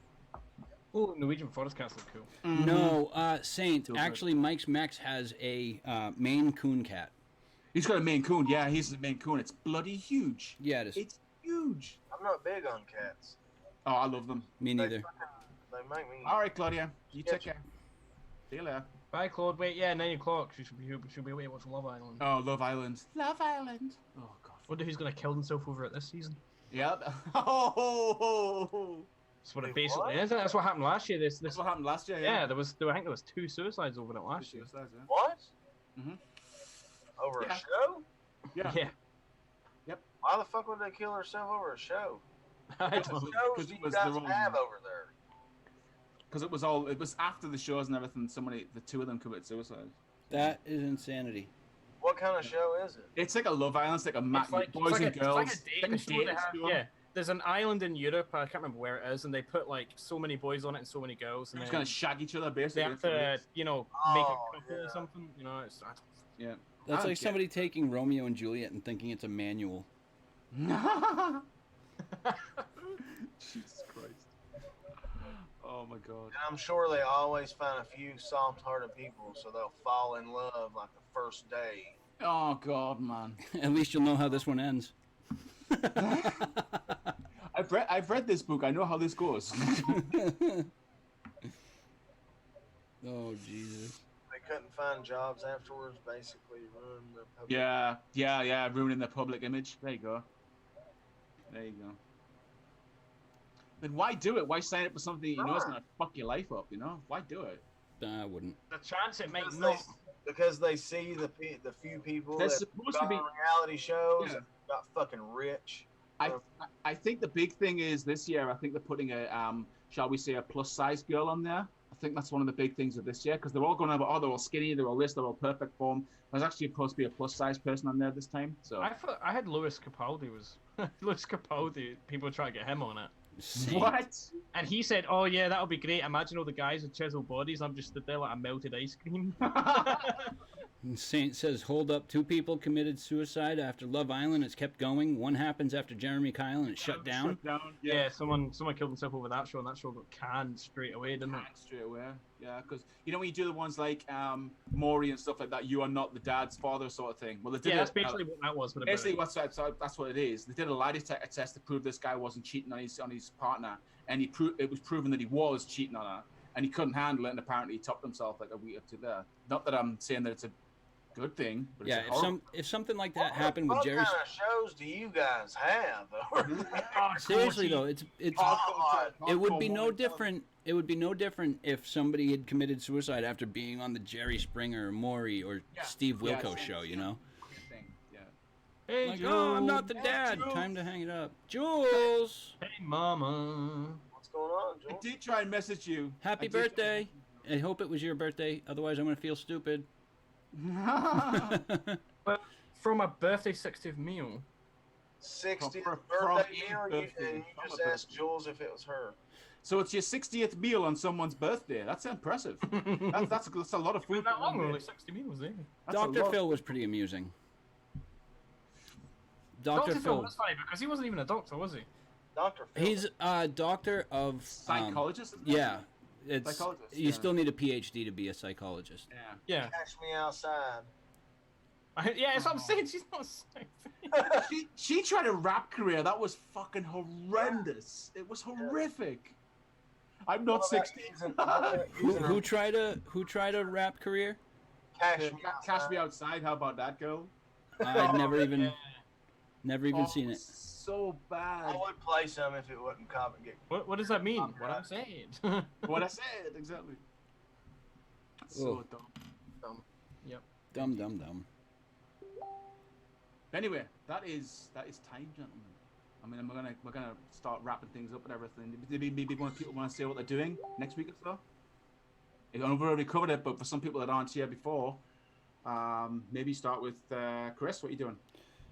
S2: Oh, Norwegian forest cats look cool.
S3: Mm-hmm.
S1: No, Saint, actually Mike's Max has a Maine Coon cat.
S3: He's got a Maine Coon, yeah, he's a Maine Coon. It's bloody huge.
S1: Yeah, it is.
S3: It's huge.
S4: I'm not big on cats.
S3: Oh, I love them.
S1: Me neither.
S4: They make me.
S3: All right, Claudia, you take care. See you later.
S2: Bye, Claude. Wait, yeah, 9 o'clock. She should be away watching Love Island.
S3: Oh, Love Island. Love Island. Oh, God.
S2: Wonder who's going to kill himself over it this season.
S3: Yep. Oh.
S2: That's what it basically is. That's what happened last year.
S3: That's what happened last year, yeah.
S2: Yeah, I think there was 2 suicides over it last year.
S3: Yeah.
S4: What?
S3: Mm-hmm.
S4: Over a show?
S3: Yeah. Yep.
S4: Why the fuck would they kill herself over a show?
S2: I
S4: What
S2: don't know.
S4: shows do you guys have over there?
S3: Because it was after the shows and everything. The 2 of them committed suicide.
S1: That is insanity.
S4: What kind of show is it?
S3: It's like a Love Island. It's like a boys and girls.
S2: It's like a dating show. Yeah. There's an island in Europe, I can't remember where it is, and they put like so many boys on it and so many girls. And
S3: they're just gonna shag each other basically.
S2: They have to, make a couple or something.
S3: Yeah.
S1: That's like somebody taking Romeo and Juliet and thinking it's a manual.
S3: Jesus Christ. Oh my God.
S4: And I'm sure they always find a few soft-hearted people, so they'll fall in love like the first day.
S3: Oh God, man.
S1: At least you'll know how this one ends.
S3: I've read this book. I know how this goes.
S1: Oh Jesus.
S4: They couldn't find jobs afterwards, basically ruined the public.
S3: Yeah, ruining their public image. There you go. Then why do it? Why sign up for something you know is gonna fuck your life up? Why do it?
S1: I wouldn't.
S2: The chance it makes
S4: because they see the few people that
S3: supposed
S4: got
S3: to be
S4: on reality shows and got fucking rich.
S3: I think the big thing is this year. I think they're putting a shall we say a plus size girl on there. I think that's one of the big things of this year because they're all going about they're all skinny, they're all this, they're all perfect form. There's actually supposed to be a plus size person on there this time. So
S2: I had Louis Capaldi was Louis Capaldi. People were trying to get him on it.
S1: Saint.
S3: What?
S2: And he said, "Oh yeah, that'll be great. Imagine all the guys with chiseled bodies. I'm just stood there like a melted ice cream."
S1: Saint says, hold up, 2 people committed suicide after Love Island. It's kept going. One happens after Jeremy Kyle and it's shut down.
S2: Yeah, someone killed himself over that show, and that show got canned straight away, didn't it?
S3: Straight away, yeah. Because when you do the ones like Maury and stuff like that, you are not the dad's father sort of thing. Well, they did
S2: that's basically what that was.
S3: Basically, that's what it is. They did a lie detector test to prove this guy wasn't cheating on his partner, and it was proven that he was cheating on her, and he couldn't handle it, and apparently he topped himself like a week up to there. Not that I'm saying that it's a good thing, but
S1: yeah, if something like that happened with Jerry.
S4: What kind of shows do you guys have?
S1: Seriously though, it would be no different. It would be no different if somebody had committed suicide after being on the Jerry Springer or Maury or Steve Wilkos show,
S3: Yeah.
S2: Hey,
S1: like,
S2: Jules.
S1: oh, I'm not the dad.
S3: Jules.
S1: Time to hang it up. Jules.
S2: Hey, Mama.
S4: What's going on,
S3: I
S4: Joel?
S3: did try and message you.
S1: Happy birthday. I hope it was your birthday. Otherwise, I'm going to feel stupid.
S2: But from a birthday 60th meal.
S4: 60th
S3: From
S4: birthday
S3: a
S4: meal,
S3: birthday,
S4: and you
S3: from
S4: just
S3: a
S4: asked
S3: birthday.
S4: Jules if it was her.
S3: So it's your 60th meal on someone's birthday. That's impressive. That's a lot of food.
S2: That long, only 60 meals, eh?
S1: Dr. Phil was pretty amusing. Dr. Phil
S2: was funny because he wasn't even a doctor, was he?
S4: Dr. Phil.
S1: He's a doctor of
S3: psychologist.
S1: Yeah, it's
S3: Psychologist,
S1: you still need a PhD to be a psychologist.
S2: Yeah.
S4: Catch me outside.
S2: Yeah, that's what I'm saying. She's not sexy.
S3: she tried a rap career that was fucking horrendous. It was horrific. I'm not 60.
S1: Who tried a rap career?
S3: Cash me outside. How about that, girl?
S1: I'd never even seen it.
S3: So bad.
S4: I would play some if it wasn't Cobb and get.
S2: What does that mean? What I'm saying?
S3: What I said exactly. So dumb.
S2: Yep.
S1: Dumb.
S3: Anyway, that is time, gentlemen. I mean, we're gonna start wrapping things up and everything. Maybe people want to say what they're doing next week or so. We've already covered it, but for some people that aren't here before, maybe start with Chris. What are you doing?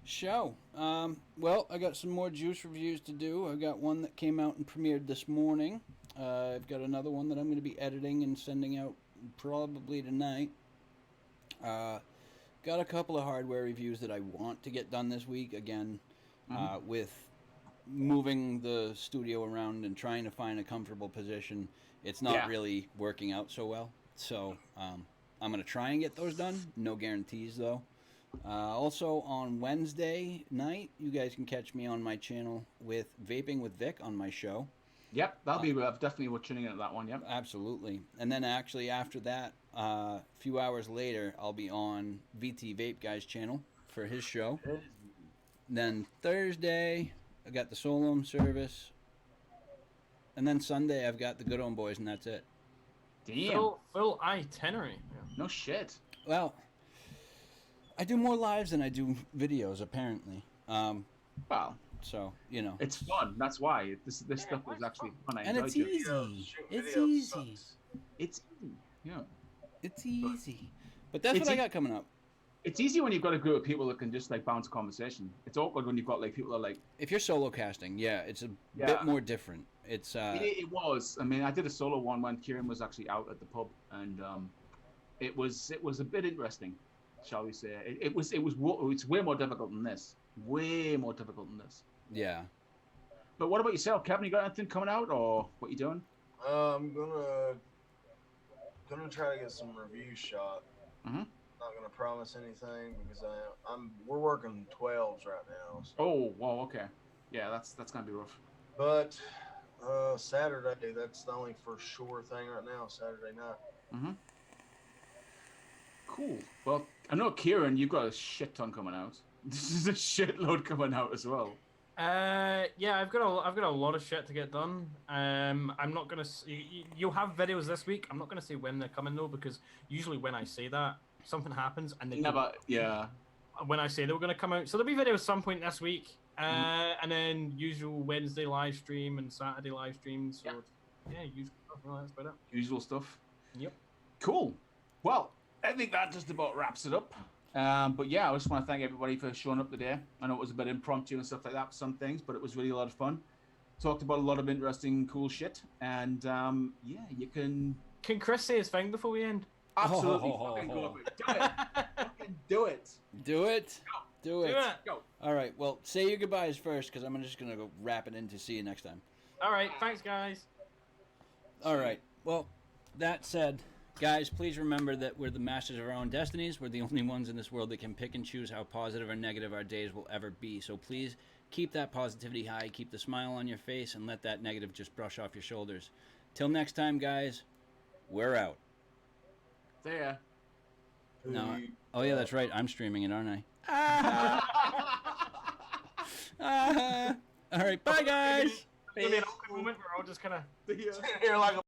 S1: Show. Well, I got some more Juice reviews to do. I got one that came out and premiered this morning. I've got another one that I'm going to be editing and sending out probably tonight. Got a couple of hardware reviews that I want to get done this week. Again, with moving the studio around and trying to find a comfortable position, it's not really working out so well. So I'm going to try and get those done. No guarantees, though. Also, on Wednesday night, you guys can catch me on my channel with Vaping with Vic on my show.
S3: Yep, that'll be definitely we're tuning in at that one. Yep,
S1: absolutely. And then actually after that, a few hours later, I'll be on VT Vape Guy's channel for his show. Then Thursday, I got the Solom service, and then Sunday I've got the Good Ohm Boys, and that's it.
S3: Damn,
S2: full itinerary.
S3: No shit.
S1: Well, I do more lives than I do videos, apparently.
S3: Well,
S1: so you know,
S3: it's fun. That's why this stuff is actually fun.
S1: And it's easy. It's easy.
S3: It's easy. Yeah.
S1: It's easy. But that's what I got coming up.
S3: It's easy when you've got a group of people that can just like bounce a conversation. It's awkward when you've got like people that are like.
S1: If you're solo casting, it's a bit more different. It's.
S3: It was. I mean, I did a solo one when Kieran was actually out at the pub, and it was a bit interesting, shall we say? It's way more difficult than this. Way more difficult than this.
S1: Yeah.
S3: But what about yourself, Kevin? You got anything coming out, or what you doing?
S4: I'm gonna try to get some reviews shot. Not gonna promise anything because we're working 12s right now. So.
S3: Oh, well, okay. Yeah, that's gonna be rough.
S4: But Saturday, that's the only for sure thing right now. Saturday night.
S3: Cool. Well, I know Kieran, you've got a shit ton coming out. This is a shitload coming out as well.
S2: Yeah, I've got a lot of shit to get done. I'm not gonna. You'll have videos this week. I'm not gonna say when they're coming though, because usually when I say that, something happens and they
S3: never. Yeah.
S2: When I say they were gonna come out, so there'll be videos some point this week. And then usual Wednesday live stream and Saturday live stream. So yeah, usual stuff. Well, that's about it.
S3: Usual stuff.
S2: Yep.
S3: Cool. Well, I think that just about wraps it up. But yeah, I just want to thank everybody for showing up today. I know it was a bit impromptu and stuff like that for some things, but it was really a lot of fun. Talked about a lot of interesting, cool shit. And yeah, you can...
S2: Can Chris say his thing before we end?
S3: Absolutely. Fucking go. Do it. Fucking do it.
S1: Do it.
S3: Go.
S1: Do it.
S3: Go.
S1: All right. Well, say your goodbyes first, because I'm just going to go wrap it in to see you next time.
S2: All right. Thanks, guys.
S1: All right. Well, that said... Guys, please remember that we're the masters of our own destinies. We're the only ones in this world that can pick and choose how positive or negative our days will ever be. So please keep that positivity high, keep the smile on your face, and let that negative just brush off your shoulders. Till next time, guys, we're out.
S3: There.
S1: No. Oh, yeah, that's right. I'm streaming it, aren't I? All right, bye, guys.
S2: It's going to be an awkward moment where I'll just kind of...
S4: Here like a